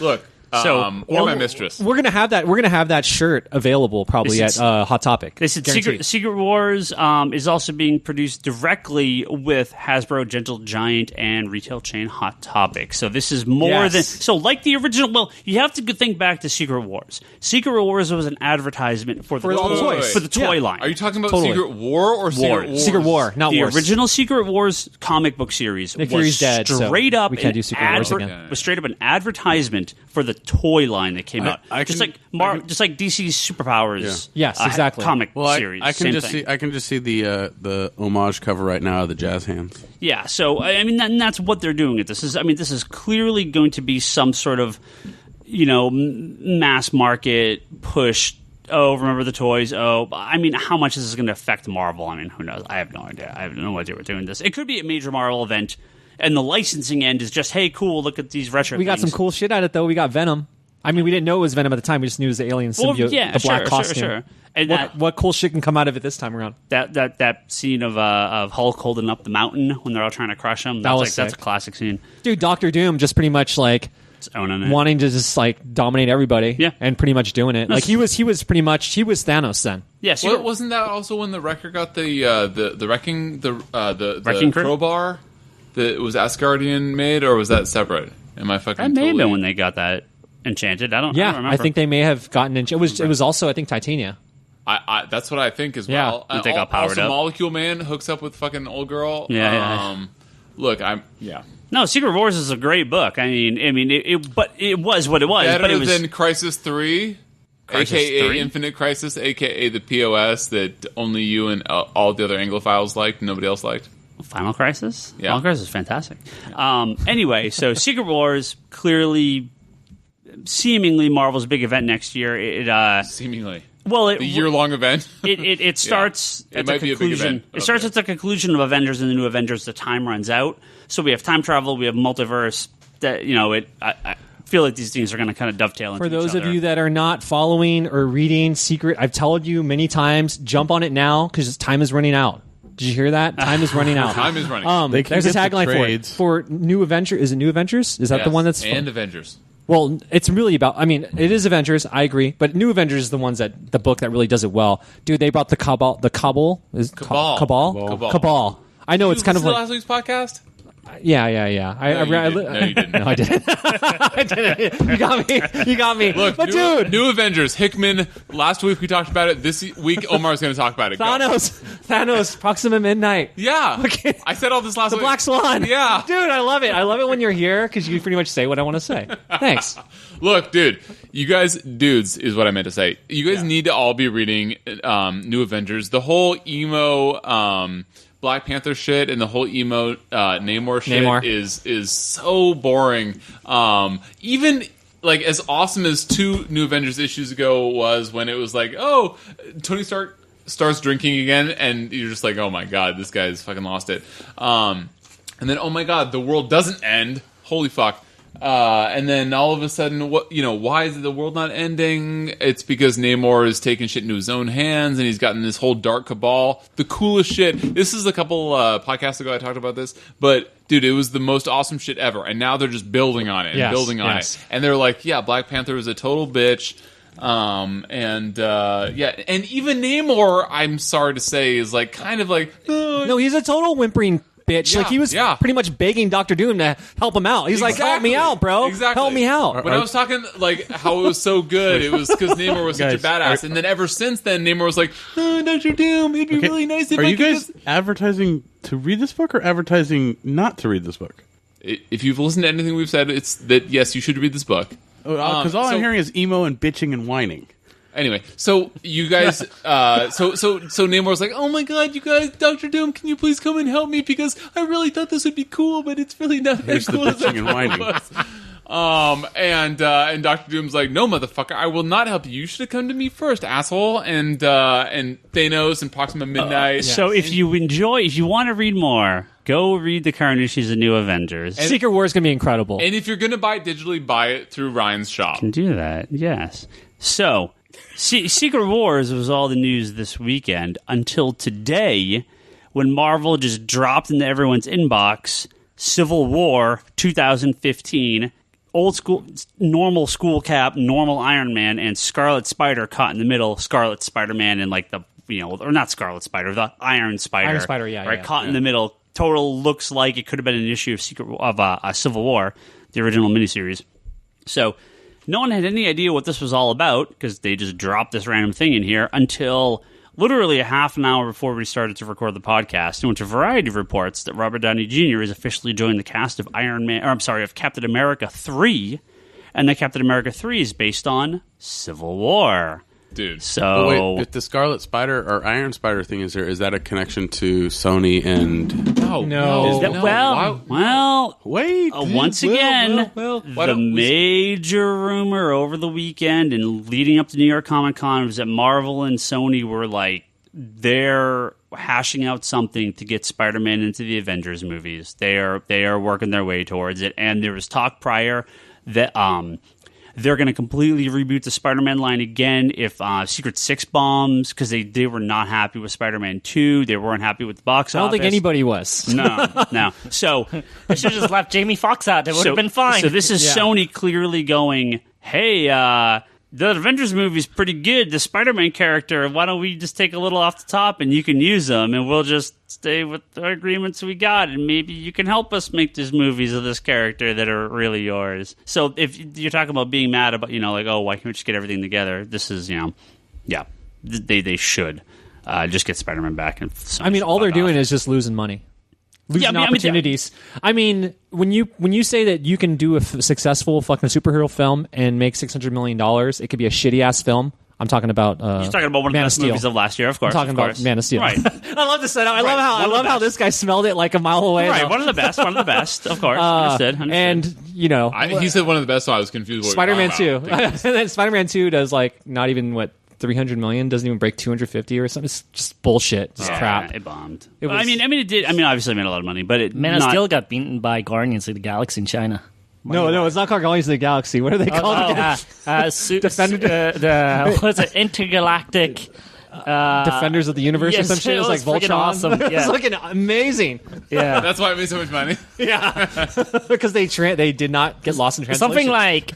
Speaker 4: Look, or my mistress.
Speaker 3: We're gonna have that. We're gonna have that shirt available probably
Speaker 1: This
Speaker 3: at
Speaker 1: is-
Speaker 3: Hot Topic.
Speaker 1: This is
Speaker 3: Guaranteed.
Speaker 1: Secret Wars is also being produced directly with Hasbro, Gentle Giant, and retail chain Hot Topic. So this is more
Speaker 3: Yes.
Speaker 1: than like the original. Well, you have to think back to Secret Wars. Secret Wars was an advertisement for
Speaker 3: all the toys.
Speaker 1: for the toy
Speaker 3: Yeah.
Speaker 1: line.
Speaker 4: Are you talking about
Speaker 3: Totally.
Speaker 4: Secret War or Secret Wars?
Speaker 3: Secret War, not
Speaker 1: the
Speaker 3: Wars.
Speaker 1: original Secret Wars comic book series
Speaker 3: Nick
Speaker 1: was
Speaker 3: Fury's dead, so
Speaker 1: straight up
Speaker 3: we can't
Speaker 1: an
Speaker 3: do Secret Wars again.
Speaker 1: was straight up an advertisement for the toy line that came out.
Speaker 2: I
Speaker 1: just
Speaker 2: can-
Speaker 1: like just like DC's Superpowers.
Speaker 3: Yes, exactly.
Speaker 1: Comic
Speaker 2: Well,
Speaker 1: series.
Speaker 2: I can
Speaker 1: same
Speaker 2: just
Speaker 1: thing.
Speaker 2: see. I can just see the homage cover right now of the Jazz Hands.
Speaker 1: Yeah, so I mean, that's what they're doing. This is clearly going to be some sort of, mass market push. Oh, remember the toys? Oh, I mean, how much is this going to affect Marvel? I mean, who knows? I have no idea. I have no idea we're doing this. It could be a major Marvel event, and the licensing end is just, hey, cool, look at these retro.
Speaker 3: We got some
Speaker 1: things.
Speaker 3: cool shit at it though. We got Venom. I mean, we didn't know it was Venom at the time. We just knew it was the alien
Speaker 1: Well,
Speaker 3: symbiote,
Speaker 1: yeah,
Speaker 3: the black
Speaker 1: sure,
Speaker 3: costume.
Speaker 1: sure. And
Speaker 3: What cool shit can come out of it this time around?
Speaker 1: that scene of Hulk holding up the mountain when they're all trying to crush him.
Speaker 3: was
Speaker 1: That's a
Speaker 3: sick.
Speaker 1: classic scene.
Speaker 3: Dude, Doctor Doom just pretty much like
Speaker 1: It's owning it.
Speaker 3: wanting to just like dominate everybody.
Speaker 1: Yeah.
Speaker 3: And pretty much doing it. Like he was Thanos then.
Speaker 1: Yes,
Speaker 4: Well, wasn't that also when the Wrecker got the wrecking
Speaker 1: Wrecking crew?
Speaker 4: crowbar that was Asgardian made, or was that separate? Am I fucking?
Speaker 1: that may have
Speaker 4: totally-
Speaker 1: been when they got that enchanted. I don't
Speaker 3: Yeah,
Speaker 1: remember.
Speaker 3: I think they may have gotten in. It was also I think Titania.
Speaker 4: I that's what I think as
Speaker 3: Yeah.
Speaker 4: well.
Speaker 1: I think they got powered
Speaker 4: also,
Speaker 1: up.
Speaker 4: Molecule Man hooks up with fucking old girl.
Speaker 1: Yeah.
Speaker 4: Look,
Speaker 1: No, Secret Wars is a great book. I mean, but it was what it was.
Speaker 4: better
Speaker 1: but it was
Speaker 4: than Crisis 3.
Speaker 1: Crisis
Speaker 4: AKA
Speaker 1: 3?
Speaker 4: Infinite Crisis, AKA the POS that only you and all the other Anglophiles liked, nobody else liked.
Speaker 1: Final Crisis.
Speaker 4: Yeah.
Speaker 1: Final Crisis is fantastic. Anyway, so Secret Wars clearly, seemingly Marvel's big event next year.
Speaker 4: Seemingly.
Speaker 1: The
Speaker 4: The year-long event.
Speaker 1: It starts
Speaker 4: It
Speaker 1: at
Speaker 4: might
Speaker 1: the
Speaker 4: be a big
Speaker 1: conclusion.
Speaker 4: event.
Speaker 1: It starts
Speaker 4: Okay.
Speaker 1: at the conclusion of Avengers and the New Avengers. The time runs out, so we have time travel. We have multiverse. That I feel like these things are going to kind of dovetail.
Speaker 3: For
Speaker 1: into
Speaker 3: those
Speaker 1: each
Speaker 3: of
Speaker 1: other.
Speaker 3: you that are not following or reading Secret, I've told you many times, jump on it now because time is running out. Did you hear that? Time is running out.
Speaker 4: Time is running.
Speaker 2: They can
Speaker 3: There's a
Speaker 2: get the
Speaker 3: tagline for it.
Speaker 2: trades.
Speaker 3: For New Avengers. Is it New Avengers? Is that the
Speaker 4: Yes,
Speaker 3: one that's
Speaker 4: and Avengers.
Speaker 3: Well, it's really about. I mean, it is Avengers. I agree, but New Avengers is the ones that the book that really does it well. Dude, they brought the Cabal. The Cabal is
Speaker 4: Cabal.
Speaker 3: Cabal. I know it's kind of
Speaker 4: Did you
Speaker 3: like
Speaker 4: listen to last week's podcast.
Speaker 3: yeah.
Speaker 4: No, you didn't.
Speaker 3: No, I didn't. I didn't. You got me. You got me.
Speaker 4: Look,
Speaker 3: but
Speaker 4: new,
Speaker 3: dude,
Speaker 4: new Avengers. Hickman. Last week we talked about it. This week Omar's going to talk about it. Go.
Speaker 3: Thanos, Proxima Midnight.
Speaker 4: Yeah.
Speaker 3: Okay.
Speaker 4: I said all this last
Speaker 3: The
Speaker 4: week.
Speaker 3: Black Swan.
Speaker 4: Yeah.
Speaker 3: Dude, I love it. I love it when you're here because you pretty much say what I want to say. Thanks.
Speaker 4: Look, dude, you guys, dudes, is what I meant to say. You guys need to all be reading New Avengers. The whole emo Black Panther shit and the whole emo Namor shit
Speaker 3: Namor.
Speaker 4: is so boring. Even like as awesome as 2 New Avengers issues ago was when it was like, oh, Tony Stark starts drinking again, and you're just like, oh my god, this guy's fucking lost it. And then, oh my god, the world doesn't end. Holy fuck. And then all of a sudden, why is the world not ending? It's because Namor is taking shit into his own hands, and he's gotten this whole dark cabal. The coolest shit. This is a couple podcasts ago I talked about this, but dude, it was the most awesome shit ever. And now they're just building on it and
Speaker 3: Yes,
Speaker 4: building on
Speaker 3: yes.
Speaker 4: it. And they're like, yeah, Black Panther is a total bitch. And even Namor, I'm sorry to say, is like kind of like,
Speaker 3: No, he's a total whimpering bitch.
Speaker 4: Yeah,
Speaker 3: Like he was
Speaker 4: yeah.
Speaker 3: pretty much begging Dr. Doom to help him out. He's like, help me out, bro.
Speaker 4: Exactly.
Speaker 3: Help me out.
Speaker 4: When I was talking like how it was so good, it was because Namor was such a
Speaker 2: Guys,
Speaker 4: badass, and then ever since then, Namor was like, oh, Dr. Doom, it'd be really nice if
Speaker 2: Are
Speaker 4: I
Speaker 2: you
Speaker 4: could
Speaker 2: guys
Speaker 4: just...
Speaker 2: advertising to read this book or advertising not to read this book?
Speaker 4: If you've listened to anything we've said, it's that yes, you should read this book.
Speaker 2: Because all
Speaker 4: so-
Speaker 2: I'm hearing is emo and bitching and whining.
Speaker 4: Anyway, so you guys, so Namor's like, oh my god, you guys, Dr. Doom, can you please come and help me because I really thought this would be cool, but it's really not
Speaker 2: Here's
Speaker 4: as
Speaker 2: the
Speaker 4: cool as I
Speaker 2: bitching and
Speaker 4: thought
Speaker 2: whining.
Speaker 4: it was. And Dr. Doom's like, no, motherfucker, I will not help you. You should have come to me first, asshole. And Thanos and Proxima Midnight.
Speaker 1: So if you want to read more, go read the current issues of New Avengers.
Speaker 3: Secret War is going to be incredible.
Speaker 4: And if you're gonna buy it digitally, buy it through Ryan's shop.
Speaker 1: Can do that, yes. So, Secret Wars was all the news this weekend until today when Marvel just dropped into everyone's inbox Civil War 2015 old school, normal skull cap, normal Iron Man, and Scarlet Spider caught in the middle. Scarlet Spider-Man and like the, or not Scarlet Spider, the Iron Spider.
Speaker 3: Iron Spider, yeah,
Speaker 1: right,
Speaker 3: yeah.
Speaker 1: caught in the middle. Total looks like it could have been an issue of Civil War, the original miniseries. So no one had any idea what this was all about because they just dropped this random thing in here until literally a half an hour before we started to record the podcast, in which a variety of reports that Robert Downey Jr. has officially joined the cast of of Captain America 3, and that Captain America 3 is based on Civil War.
Speaker 4: Dude.
Speaker 1: So
Speaker 2: But wait, if the Scarlet Spider or Iron Spider thing is there, is that a connection to Sony and...
Speaker 3: No.
Speaker 1: Is that- well,
Speaker 2: Wait.
Speaker 1: once again,
Speaker 4: why
Speaker 1: the
Speaker 4: don't we-
Speaker 1: major rumor over the weekend and leading up to New York Comic Con was that Marvel and Sony were like, they're hashing out something to get Spider-Man into the Avengers movies. They are working their way towards it, and there was talk prior that they're going to completely reboot the Spider-Man line again if Secret Six bombs, because they were not happy with Spider-Man 2. They weren't happy with the box
Speaker 3: I don't
Speaker 1: office.
Speaker 3: think anybody was.
Speaker 1: No. So
Speaker 5: They should have just left Jamie Foxx out. It would have been fine.
Speaker 1: So this is
Speaker 3: Yeah.
Speaker 1: Sony clearly going, hey, the Avengers movie's pretty good. The Spider-Man character, why don't we just take a little off the top and you can use them and we'll just stay with the agreements we got and maybe you can help us make these movies of this character that are really yours. So if you're talking about being mad about, like, oh, why can't we just get everything together? This is, they should just get Spider-Man back. And
Speaker 3: I mean, all they're doing is just losing money. Losing opportunities. I mean, when you say that you can do a successful fucking superhero film and make $600 million, it could be a shitty ass film. I'm talking about.
Speaker 1: You're talking about one of the
Speaker 3: Man of
Speaker 1: best
Speaker 3: Steel.
Speaker 1: movies of last year, of course.
Speaker 3: I'm talking about Man of Steel.
Speaker 1: Right.
Speaker 3: I love this setup. I love how this guy smelled it like a mile away.
Speaker 1: Right,
Speaker 3: though.
Speaker 1: one of the best, of course. Understood.
Speaker 3: And
Speaker 4: He said one of the best, so I was confused.
Speaker 3: Spider-Man
Speaker 4: what
Speaker 3: 2.
Speaker 4: you're talking about.
Speaker 3: And then Spider-Man 2 does like not even 300 million, doesn't even break 250 or something. It's just bullshit. Just crap.
Speaker 1: It bombed.
Speaker 3: It was-
Speaker 1: I mean, it did. I mean, obviously, it made a lot of money, but it
Speaker 5: Man of Steel got beaten by Guardians of the Galaxy in China.
Speaker 3: No, it's not called Guardians of the Galaxy. What are they called again?
Speaker 5: What's it? Intergalactic.
Speaker 3: Defenders of the Universe or
Speaker 5: yes,
Speaker 3: some shit.
Speaker 5: it
Speaker 3: It was
Speaker 5: was
Speaker 3: like
Speaker 5: freaking
Speaker 3: Voltron.
Speaker 5: awesome,
Speaker 3: It
Speaker 5: yeah.
Speaker 3: was fucking amazing.
Speaker 5: Yeah.
Speaker 4: That's why it made so much money.
Speaker 3: Because they did not get lost in translation.
Speaker 5: Something like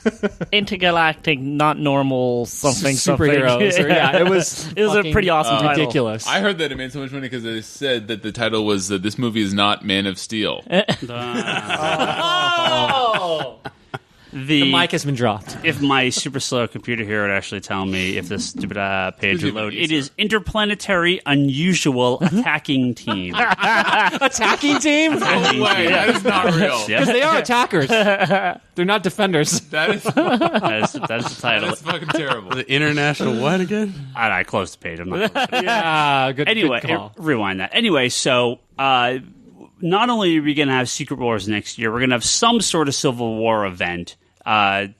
Speaker 5: intergalactic, not normal, something.
Speaker 3: superheroes. Or, yeah, it was.
Speaker 5: It was a
Speaker 3: fucking
Speaker 5: pretty awesome title.
Speaker 3: ridiculous.
Speaker 4: I heard that it made so much money because they said that the title was that this movie is not Man of Steel.
Speaker 3: The mic has been dropped.
Speaker 1: If my super slow computer here would actually tell me if this stupid page would load, it is Interplanetary Unusual Attacking Team.
Speaker 3: Attacking team?
Speaker 4: No way, that is not real.
Speaker 1: Yep.
Speaker 3: They are attackers. They're not defenders.
Speaker 4: That is
Speaker 1: That's the title.
Speaker 4: that's fucking terrible.
Speaker 2: The international what again?
Speaker 1: I closed the page. I'm not close to it.
Speaker 3: Yeah, good.
Speaker 1: Anyway,
Speaker 3: good call.
Speaker 1: rewind that. Anyway, so not only are we going to have Secret Wars next year, we're going to have some sort of Civil War event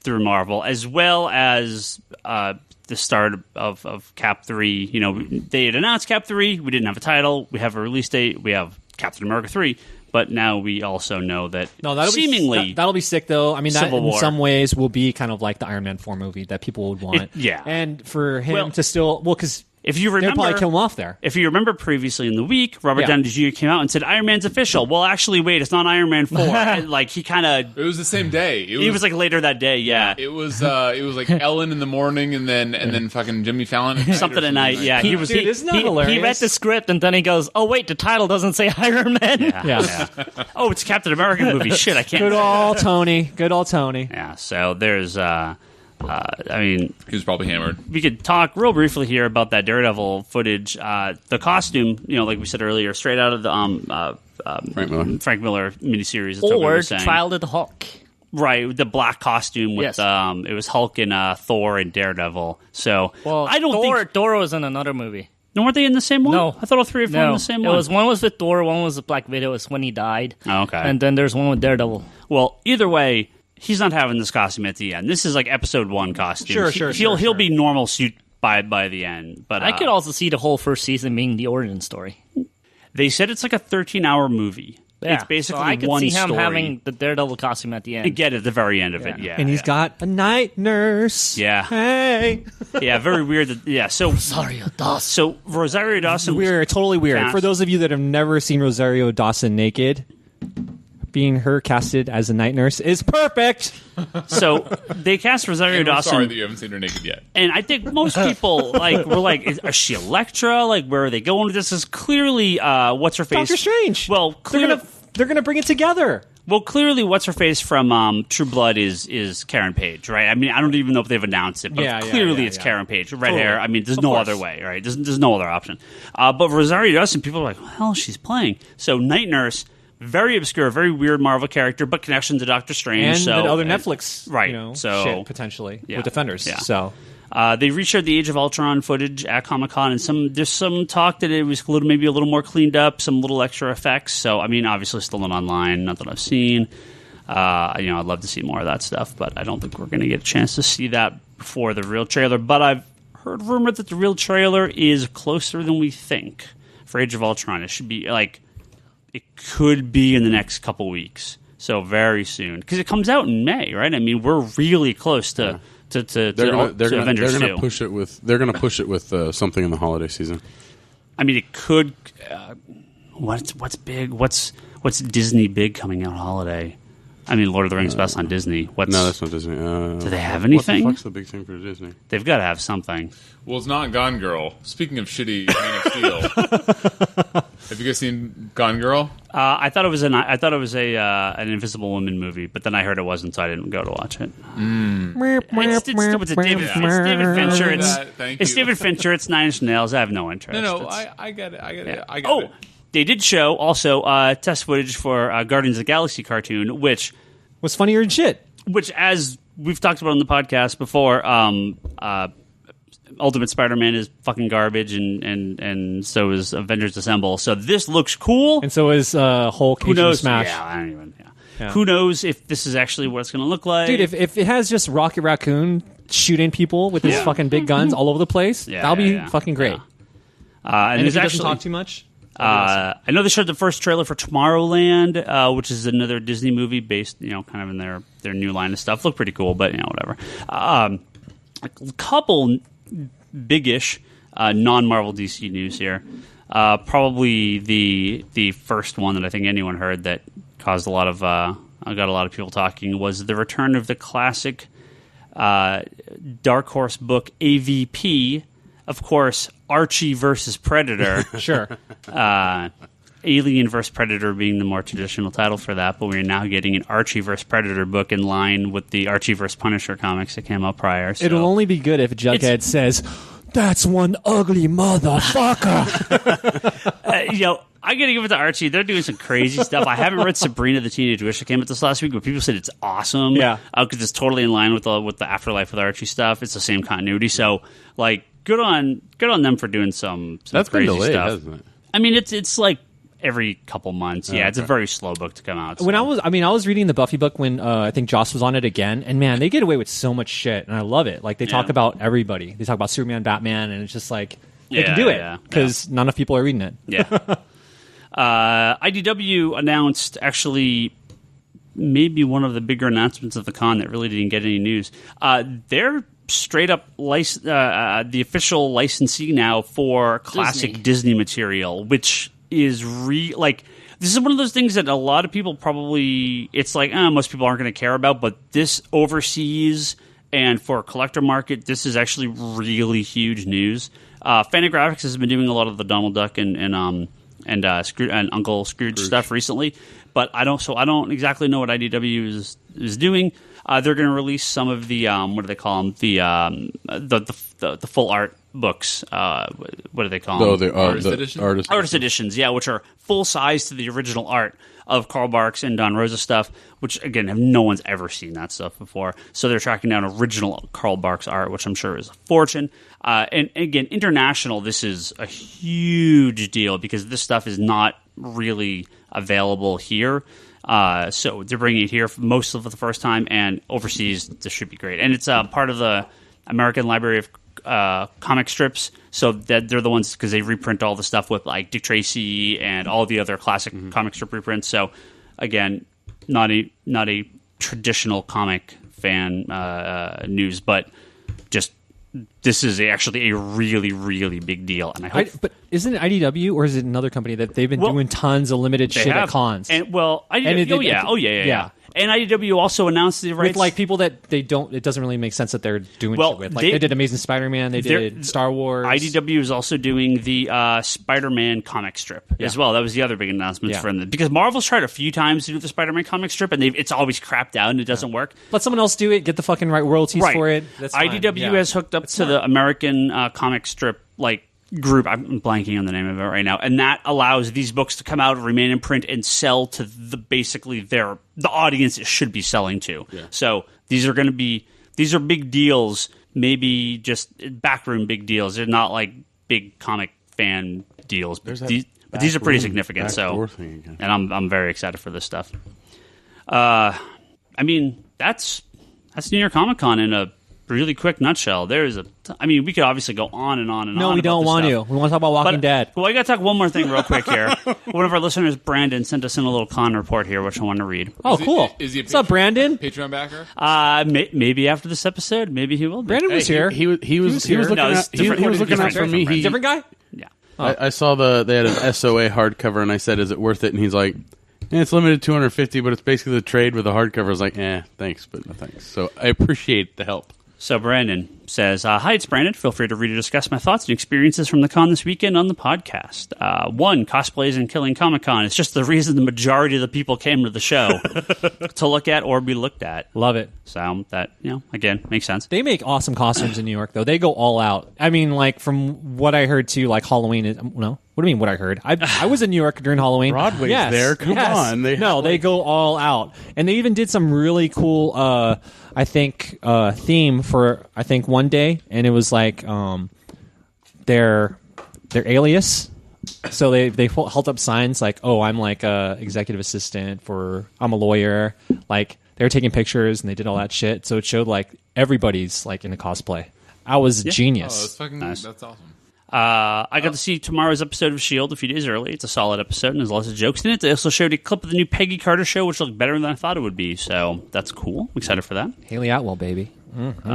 Speaker 1: through Marvel, as well as the start of Cap 3. They had announced Cap 3. We didn't have a title. We have a release date. We have Captain America 3. But now we also know that seemingly...
Speaker 3: that'll be sick, though. I mean, that
Speaker 1: Civil
Speaker 3: in
Speaker 1: War.
Speaker 3: some ways will be kind of like the Iron Man 4 movie that people would want.
Speaker 1: Yeah.
Speaker 3: And for him
Speaker 1: Well,
Speaker 3: to still... Well, because
Speaker 1: if you
Speaker 3: they'll
Speaker 1: remember...
Speaker 3: probably kill him off there.
Speaker 1: If you remember previously in the week, Robert Downey Jr. came out and said, Iron Man's official. Well, actually, wait, it's not Iron Man 4. And, he kind of...
Speaker 4: It was the same day.
Speaker 1: He was later that day, yeah.
Speaker 4: It was like Ellen in the morning and then fucking Jimmy Fallon at
Speaker 1: Something at night, yeah.
Speaker 5: He
Speaker 1: was...
Speaker 3: Dude, isn't that hilarious?
Speaker 5: He read the script and then he goes, "Oh wait, the title doesn't say Iron Man."
Speaker 3: Yeah.
Speaker 1: Oh, it's a Captain America movie. Shit, I can't...
Speaker 3: Good old Tony. Good old Tony.
Speaker 1: Yeah, so there's... I mean,
Speaker 4: He was probably hammered.
Speaker 1: we could talk real briefly here about that Daredevil footage. The costume, like we said earlier, straight out of the Frank Miller miniseries. That's what we
Speaker 5: Or
Speaker 1: were saying.
Speaker 5: Trial of the Hulk.
Speaker 1: Right, the black costume with
Speaker 5: Yes.
Speaker 1: it was Hulk and Thor and Daredevil. So
Speaker 5: Well,
Speaker 1: I don't think
Speaker 5: Thor was in another movie.
Speaker 1: no, weren't they in the same one?
Speaker 5: No.
Speaker 1: I thought all three or four in the same
Speaker 5: it
Speaker 1: one.
Speaker 5: was one was with Thor, one was with Black Widow. It was when he died.
Speaker 1: Oh, okay.
Speaker 5: And then there's one with Daredevil.
Speaker 1: Well, either way, he's not having this costume at the end. This is like episode 1 costume.
Speaker 3: Sure,
Speaker 1: He'll be normal suit by the end. But
Speaker 5: I could also see the whole first season being the origin story.
Speaker 1: they said it's like a 13-hour movie.
Speaker 5: Yeah,
Speaker 1: It's basically
Speaker 5: so I could
Speaker 1: one
Speaker 5: see him
Speaker 1: story.
Speaker 5: having the Daredevil costume at the end.
Speaker 1: Get at the very end of it, yeah.
Speaker 3: And he's got a night nurse.
Speaker 1: Yeah.
Speaker 3: Hey.
Speaker 1: yeah, very weird. So
Speaker 5: Sorry, Dawson.
Speaker 1: So Rosario Dawson.
Speaker 3: Weird. Totally weird.
Speaker 1: Fast.
Speaker 3: For those of you that have never seen Rosario Dawson naked, being her casted as a night nurse is perfect.
Speaker 1: So they cast Rosario
Speaker 4: And we're
Speaker 1: Dawson.
Speaker 4: sorry that you haven't seen her naked yet.
Speaker 1: And I think most people were like, is she Elektra? Like, where are they going with this? Is clearly what's her face?
Speaker 3: Doctor Strange.
Speaker 1: Well,
Speaker 3: they're gonna bring it together.
Speaker 1: Well, clearly, what's her face from True Blood is Karen Page, right? I mean, I don't even know if they've announced it, but clearly it's Karen Page, red hair. I mean, there's no other way, right? There's no other option. But Rosario Dawson, people are like, what the hell is she playing? So Night Nurse, very obscure, very weird Marvel character, but connection to Doctor Strange.
Speaker 3: And
Speaker 1: so,
Speaker 3: the other Netflix,
Speaker 1: right?
Speaker 3: shit, potentially with Defenders.
Speaker 1: Yeah.
Speaker 3: So
Speaker 1: they reshared the Age of Ultron footage at Comic-Con, and there's some talk that it was maybe a little more cleaned up, some little extra effects. So, I mean, obviously still not online, not that I've seen. I'd love to see more of that stuff, but I don't think we're going to get a chance to see that before the real trailer. But I've heard rumored that the real trailer is closer than we think for Age of Ultron. It should be it could be in the next couple weeks, so very soon, because it comes out in May, right? I mean, we're really close to Avengers 2.
Speaker 2: They're going to push it with something in the holiday season.
Speaker 1: I mean, it could. What's big? What's Disney big coming out holiday? I mean, Lord of the Rings best on Disney.
Speaker 2: No, that's not Disney.
Speaker 1: Do they have anything?
Speaker 2: What the fuck's the big thing for Disney?
Speaker 1: They've got to have something.
Speaker 4: Well, it's not Gone Girl. Speaking of shitty Man of Steel, have you guys seen Gone Girl?
Speaker 1: I thought it was an Invisible Woman movie, but then I heard it wasn't, so I didn't go to watch it. It's David Fincher. It's David Fincher. It's Nine Inch Nails. I have no interest.
Speaker 4: No, I get it. I get it.
Speaker 1: Oh, they did show also test footage for Guardians of the Galaxy cartoon, which
Speaker 3: was funnier than shit.
Speaker 1: Which, as we've talked about on the podcast before, Ultimate Spider-Man is fucking garbage, and so is Avengers Assemble. So this looks cool,
Speaker 3: and so is Hulk.
Speaker 1: Who knows?
Speaker 3: Smash.
Speaker 1: Yeah, I don't even. Yeah. Who knows if this is actually what it's going to look like,
Speaker 3: dude? If it has just Rocket Raccoon shooting people with his fucking big guns all over the place, that'll be fucking great.
Speaker 1: And
Speaker 3: if he
Speaker 1: actually
Speaker 3: doesn't talk too much.
Speaker 1: I know they showed the first trailer for Tomorrowland, which is another Disney movie based, kind of in their new line of stuff. Looked pretty cool, but whatever. A couple big-ish non-Marvel DC news here. Probably the first one that I think anyone heard that caused got a lot of people talking was the return of the classic Dark Horse book AVP. Of course, Archie versus Predator.
Speaker 3: Sure.
Speaker 1: Alien vs. Predator being the more traditional title for that, but we're now getting an Archie vs. Predator book in line with the Archie vs. Punisher comics that came out prior. So.
Speaker 3: It'll only be good if Jughead says, "That's one ugly motherfucker."
Speaker 1: I gotta give it to Archie. They're doing some crazy stuff. I haven't read Sabrina the Teenage Witch that came out this last week, but people said it's awesome.
Speaker 3: Yeah,
Speaker 1: because it's totally in line with the Afterlife with Archie stuff. It's the same continuity. So, good on them for doing some
Speaker 2: That's
Speaker 1: crazy
Speaker 2: been delayed,
Speaker 1: stuff.
Speaker 2: hasn't it?
Speaker 1: I mean, it's like every couple months. Yeah, it's a very slow book to come out. So.
Speaker 3: When I was reading the Buffy book when I think Joss was on it again, and man, they get away with so much shit, and I love it. Like they talk about everybody. They talk about Superman, Batman, and it's just like they can do it because not enough people are reading it.
Speaker 1: Yeah. IDW announced actually maybe one of the bigger announcements of the con that really didn't get any news. They're straight up the official licensee now for classic Disney material, which is this is one of those things that a lot of people probably it's like most people aren't going to care about, but this overseas and for a collector market, this is actually really huge news. Fantagraphics has been doing a lot of the Donald Duck and Uncle Scrooge stuff recently, but I don't exactly know what IDW is doing. They're going to release some of the what do they call them? The full art books. What do they call them?
Speaker 2: The artist
Speaker 1: editions, yeah, which are full size to the original art of Karl Barks and Don Rosa stuff, which again, no one's ever seen that stuff before. So they're tracking down original Karl Barks art, which I'm sure is a fortune. And again, international, this is a huge deal because this stuff is not really available here. So they're bringing it here for most of the first time, and overseas, this should be great. And it's part of the American Library of comic strips, so that they're the ones because they reprint all the stuff with like Dick Tracy and all the other classic comic strip reprints. So again, not a traditional comic fan news, but just this is actually a really, really big deal. And I hope
Speaker 3: But isn't it IDW or is it another company that they've been doing tons of limited
Speaker 1: they
Speaker 3: shit
Speaker 1: have.
Speaker 3: at cons?
Speaker 1: And IDW,
Speaker 3: And
Speaker 1: yeah. And IDW also announced the rights
Speaker 3: with like people that they don't. It doesn't really make sense that they're doing
Speaker 1: Well,
Speaker 3: shit with. Like they did Amazing Spider-Man. They did Star Wars.
Speaker 1: IDW is also doing the Spider-Man comic strip as well. That was the other big announcement from them. Because Marvel's tried a few times to do the Spider-Man comic strip, and it's always crapped out and it doesn't work.
Speaker 3: Let someone else do it. Get the fucking right royalties for it. That's fine.
Speaker 1: IDW has hooked up to the American comic strip group. I'm blanking on the name of it right now, and that allows these books to come out, remain in print, and sell to the audience it should be selling to. Yeah. So these are big deals. Maybe just backroom big deals. They're not like big comic fan deals. But these are pretty significant. So, and I'm very excited for this stuff. I mean, that's New York Comic Con in a really quick nutshell. We could obviously go on and on and on.
Speaker 3: No, we don't want to. We want to talk about Walking Dead.
Speaker 1: Well, I got to talk one more thing real quick here. One of our listeners, Brandon, sent us in a little con report here, which I want to read.
Speaker 3: Oh, cool. What's up, Brandon?
Speaker 4: Patreon backer?
Speaker 1: Maybe after this episode, maybe he will be.
Speaker 3: Brandon was here.
Speaker 2: He was looking out for me.
Speaker 3: Different guy?
Speaker 1: Yeah.
Speaker 2: I saw they had an SOA hardcover, and I said, "Is it worth it?" And he's like, it's limited 250, but it's basically the trade with the hardcover. I was like, thanks, but no thanks. So I appreciate the help.
Speaker 1: So Brandon says, hi, it's Brandon. Feel free to read or discuss my thoughts and experiences from the con this weekend on the podcast. 1, cosplays and killing Comic-Con. It's just the reason the majority of the people came to the show to look at or be looked at.
Speaker 3: Love it.
Speaker 1: So that, again, makes sense.
Speaker 3: They make awesome costumes in New York, though. They go all out. I mean, like, from what I heard, too, like, Halloween is... No. What do you mean what I heard? I was in New York during Halloween.
Speaker 2: Broadway's there. Come on.
Speaker 3: They go all out. And they even did some really cool, theme for, one day. And it was like their alias. So they held up signs like, oh, I'm like a executive assistant I'm a lawyer. Like, they were taking pictures and they did all that shit. So it showed like everybody's like in a cosplay. I was genius.
Speaker 4: Oh, that's fucking nice. That's awesome.
Speaker 1: I got to see tomorrow's episode of S.H.I.E.L.D. a few days early. It's a solid episode, and there's lots of jokes in it. They also showed a clip of the new Peggy Carter show, which looked better than I thought it would be. So that's cool. I'm excited for that.
Speaker 3: Haley Atwell, baby.
Speaker 1: Mm-hmm.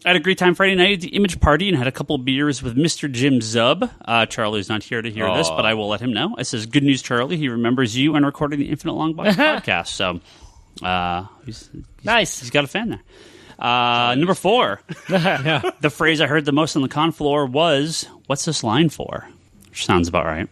Speaker 1: I had a great time Friday night at the Image Party and had a couple of beers with Mr. Jim Zub. Charlie's not here to hear this, but I will let him know. It says, good news, Charlie. He remembers you and recording the Infinite Longbox podcast. So he's nice. He's got a fan there. Number 4. The phrase I heard the most on the con floor was, what's this line for? Which sounds about right.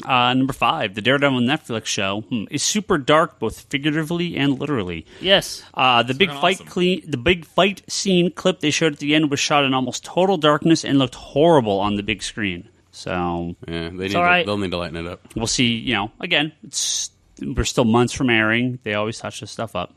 Speaker 1: Number 5, the Daredevil Netflix show is super dark, both figuratively and literally.
Speaker 5: Yes.
Speaker 1: The big fight scene clip they showed at the end was shot in almost total darkness and looked horrible on the big screen. So
Speaker 2: they'll need to lighten it up.
Speaker 1: We'll see. Again, we're still months from airing. They always touch this stuff up.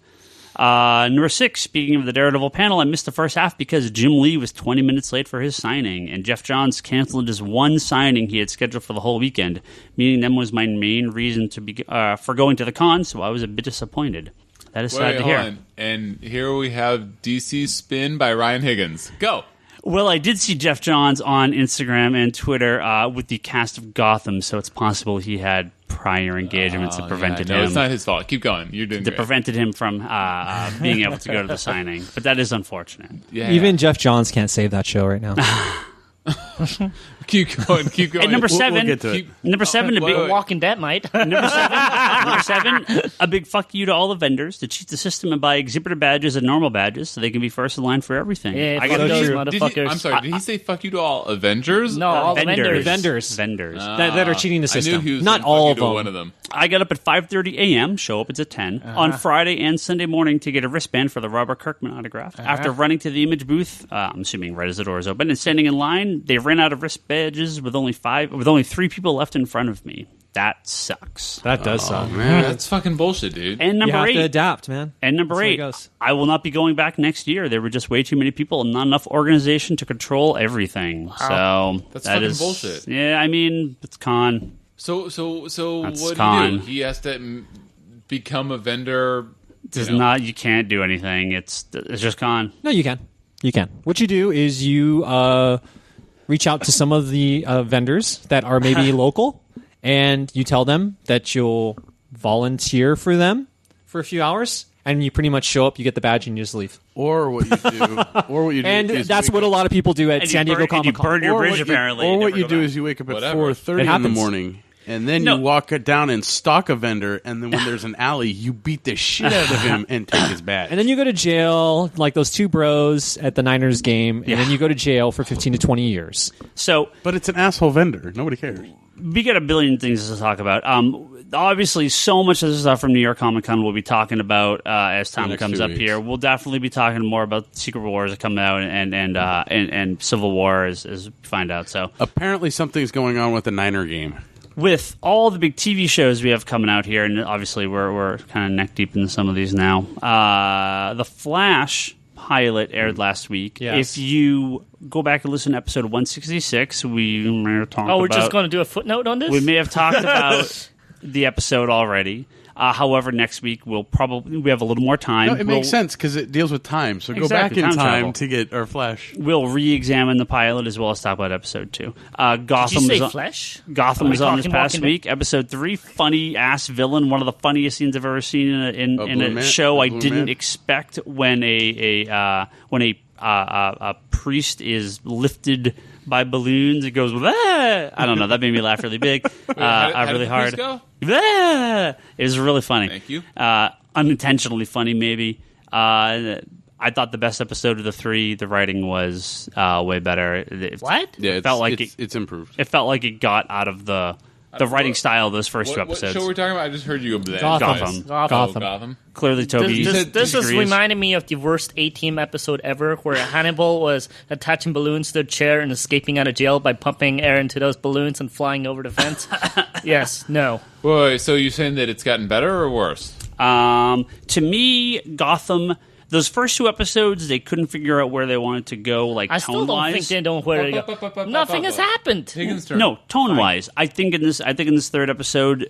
Speaker 1: Number 6, speaking of the Daredevil panel, I missed the first half because Jim Lee was 20 minutes late for his signing, and Jeff Johns canceled his one signing he had scheduled for the whole weekend. Meeting them was my main reason for going to the con, so I was a bit disappointed. That is sad to hear.
Speaker 4: On. And here we have DC Spin by Ryan Higgins. Go!
Speaker 1: Well, I did see Jeff Johns on Instagram and Twitter with the cast of Gotham, so it's possible he had prior engagements that prevented him.
Speaker 4: It's not his fault. Keep going. You're doing
Speaker 1: that
Speaker 4: great.
Speaker 1: Prevented him from being able to go to the signing. But that is unfortunate.
Speaker 4: Yeah.
Speaker 3: Even Jeff Johns can't save that show right now.
Speaker 4: Keep going.
Speaker 1: And number 7,
Speaker 2: we'll get to it.
Speaker 1: Number 7,
Speaker 5: Walking Dead might.
Speaker 1: Number 7, a big fuck you to all the vendors to cheat the system and buy exhibitor badges and normal badges so they can be first in line for everything.
Speaker 5: Yeah,
Speaker 1: I
Speaker 5: fuck
Speaker 1: got
Speaker 5: those
Speaker 1: to
Speaker 5: motherfuckers.
Speaker 4: I'm sorry. Did he say fuck you to all Avengers?
Speaker 5: No, all the vendors.
Speaker 1: Vendors.
Speaker 3: that are cheating the system.
Speaker 4: I knew he was
Speaker 3: not
Speaker 4: saying
Speaker 3: all
Speaker 4: fuck you
Speaker 3: of
Speaker 4: to
Speaker 3: them.
Speaker 4: one of them.
Speaker 1: I got up at 5:30 a.m., show opens at 10, on Friday and Sunday morning to get a wristband for the Robert Kirkman autograph. After running to the Image booth, I'm assuming right as the doors open, and standing in line, they ran out of wrist badges with only 3 people left in front of me. That sucks.
Speaker 3: That does suck.
Speaker 2: Man,
Speaker 4: That's fucking bullshit, dude.
Speaker 1: And
Speaker 3: You
Speaker 1: number
Speaker 3: have
Speaker 1: 8.
Speaker 3: to adapt, man.
Speaker 1: And number
Speaker 3: That's the way
Speaker 1: 8,
Speaker 3: it goes.
Speaker 1: I will not be going back next year. There were just way too many people and not enough organization to control everything. So
Speaker 4: That's
Speaker 1: that
Speaker 4: fucking
Speaker 1: is
Speaker 4: bullshit.
Speaker 1: Yeah, I mean, it's con.
Speaker 4: So
Speaker 1: That's
Speaker 4: what do
Speaker 1: con.
Speaker 4: you do? He has to become a vendor.
Speaker 1: You can't do anything. It's just con.
Speaker 3: No, you can. You can. What you do is you reach out to some of the vendors that are maybe local, and you tell them that you'll volunteer for them for a few hours. and you pretty much show up, you get the badge, and you just leave.
Speaker 2: Or what you do,
Speaker 3: And
Speaker 2: is
Speaker 3: that's
Speaker 2: wake
Speaker 3: what a
Speaker 2: up-
Speaker 3: lot of people do at
Speaker 1: And
Speaker 3: San
Speaker 1: you
Speaker 3: Diego
Speaker 1: burn- and you
Speaker 3: Comic Con.
Speaker 1: burn your
Speaker 2: or
Speaker 1: bridge,
Speaker 2: what you-
Speaker 1: apparently.
Speaker 2: Or
Speaker 1: and
Speaker 2: what
Speaker 1: never
Speaker 2: you
Speaker 1: go
Speaker 2: do
Speaker 1: back.
Speaker 2: is you wake up at
Speaker 4: Whatever.
Speaker 2: 4:30
Speaker 3: It
Speaker 2: in the
Speaker 3: happens.
Speaker 2: morning, and then
Speaker 1: No.
Speaker 2: you walk it down and stalk a vendor, and then when there's an alley, you beat the shit out of him and take his badge.
Speaker 3: And then you go to jail, like those two bros at the Niners game, and then you go to jail for 15 to 20 years.
Speaker 1: So
Speaker 2: But it's an asshole vendor. Nobody cares.
Speaker 1: we got a billion things to talk about. Obviously, so much of this stuff from New York Comic Con we'll be talking about as time
Speaker 2: next
Speaker 1: comes
Speaker 2: 2
Speaker 1: up
Speaker 2: weeks.
Speaker 1: here. We'll definitely be talking more about Secret Wars that come out and Civil War as we find out. So
Speaker 2: Apparently, something's going on with the Niner game.
Speaker 1: with all the big TV shows we have coming out here, and obviously we're kind of neck deep into some of these now. The Flash pilot aired last week.
Speaker 3: Yes.
Speaker 1: If you go back and listen to episode 166, we may have talked
Speaker 5: Oh, we're
Speaker 1: about.
Speaker 5: just going to do a footnote on this?
Speaker 1: We may have talked about the episode already. However, next week we have a little more time.
Speaker 2: No, it
Speaker 1: We'll-
Speaker 2: makes sense because it deals with time. So
Speaker 1: Exactly,
Speaker 2: go back in
Speaker 1: time
Speaker 2: time
Speaker 1: travel.
Speaker 2: to get our Flash.
Speaker 1: We'll re-examine the pilot as well as talk about episode 2. Gotham
Speaker 5: Did you
Speaker 1: was
Speaker 5: say
Speaker 1: on,
Speaker 5: Flesh?
Speaker 1: Gotham
Speaker 5: Are we
Speaker 1: was on this
Speaker 5: talking
Speaker 1: past
Speaker 5: Walking Dead?
Speaker 1: week. Episode 3, funny ass villain, one of the funniest scenes I've ever seen in
Speaker 2: Blue
Speaker 1: a
Speaker 2: Man?
Speaker 1: show.
Speaker 2: A
Speaker 1: I
Speaker 2: Blue
Speaker 1: didn't
Speaker 2: Man?
Speaker 1: expect when a priest is lifted by balloons. It goes, "Ah!" I don't know. That made me laugh really big,
Speaker 4: how
Speaker 1: really
Speaker 4: did the
Speaker 1: hard.
Speaker 4: priest go?
Speaker 1: Ah! It was really funny.
Speaker 4: Thank you.
Speaker 1: Unintentionally funny, maybe. I thought the best episode of the 3, the writing was way better.
Speaker 5: What?
Speaker 2: Yeah,
Speaker 1: It felt like
Speaker 2: it's improved.
Speaker 1: It felt like it got out of the writing style of those first 2
Speaker 4: What
Speaker 1: episodes.
Speaker 4: show are we talking about? I just heard you go there.
Speaker 1: Gotham.
Speaker 5: Gotham.
Speaker 4: Gotham.
Speaker 1: Clearly, Toby
Speaker 5: This is
Speaker 1: disagrees.
Speaker 5: reminding me of the worst A-Team episode ever, where Hannibal was attaching balloons to a chair and escaping out of jail by pumping air into those balloons and flying over the fence. Yes, no.
Speaker 4: Wait, so you're saying that it's gotten better or worse?
Speaker 1: To me, Gotham. Those first 2 episodes, they couldn't figure out where they wanted to go, like
Speaker 5: I still don't
Speaker 1: tone-wise.
Speaker 5: think they know where to go. Nothing has happened.
Speaker 4: Higgins' turn.
Speaker 1: No, tone-wise, I think in this 3rd episode,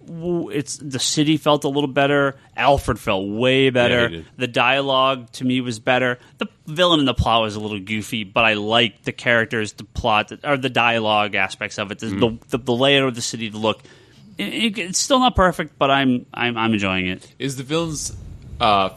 Speaker 1: it's the city felt a little better. Alfred felt way better.
Speaker 2: Yeah, he did.
Speaker 1: The dialogue to me was better. The villain and the plot was a little goofy, but I liked the characters, the plot, or the dialogue aspects of it. The layout of the city, the look. It's still not perfect, but I'm enjoying it.
Speaker 4: Is the villain's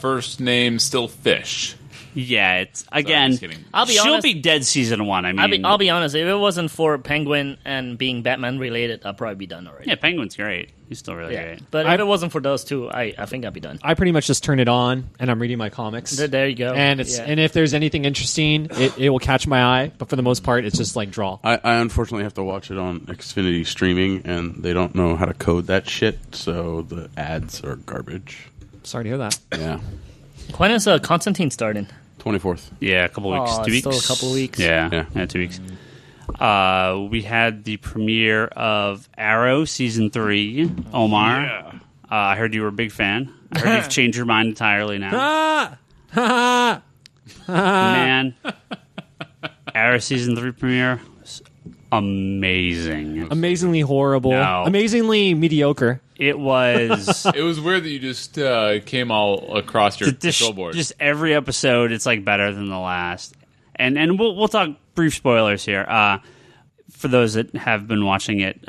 Speaker 4: first name still Fish?
Speaker 1: Yeah, it's again.
Speaker 4: just kidding.
Speaker 5: I'll be
Speaker 1: she'll
Speaker 5: honest.
Speaker 1: be dead season 1. I mean,
Speaker 5: I'll be honest. If it wasn't for Penguin and being Batman related, I'd probably be done already.
Speaker 1: yeah, Penguin's great. He's still really
Speaker 5: Yeah.
Speaker 1: great.
Speaker 5: But if it wasn't for those two, I think I'd be done.
Speaker 3: I pretty much just turn it on, and I'm reading my comics.
Speaker 5: There you go.
Speaker 3: And it's
Speaker 5: Yeah.
Speaker 3: and if there's anything interesting, it will catch my eye. But for the most part, it's just like draw.
Speaker 2: I unfortunately have to watch it on Xfinity streaming, and they don't know how to code that shit, so the ads are garbage.
Speaker 3: Sorry to hear that.
Speaker 2: Yeah,
Speaker 5: When is Constantine starting?
Speaker 2: 24th.
Speaker 1: Yeah, a couple weeks.
Speaker 5: Oh,
Speaker 1: 2 weeks.
Speaker 5: still a couple weeks.
Speaker 1: Yeah,
Speaker 2: Yeah.
Speaker 1: 2 weeks. We had the premiere of Arrow season 3. Omar, I heard you were a big fan. I heard you've changed your mind entirely now. Man, Arrow season 3 premiere was amazing.
Speaker 3: Amazingly horrible.
Speaker 1: No.
Speaker 3: Amazingly mediocre.
Speaker 1: It was.
Speaker 4: It was weird that you just came all across your control board.
Speaker 1: Just every episode, it's like better than the last. And we'll talk brief spoilers here. For those that have been watching it,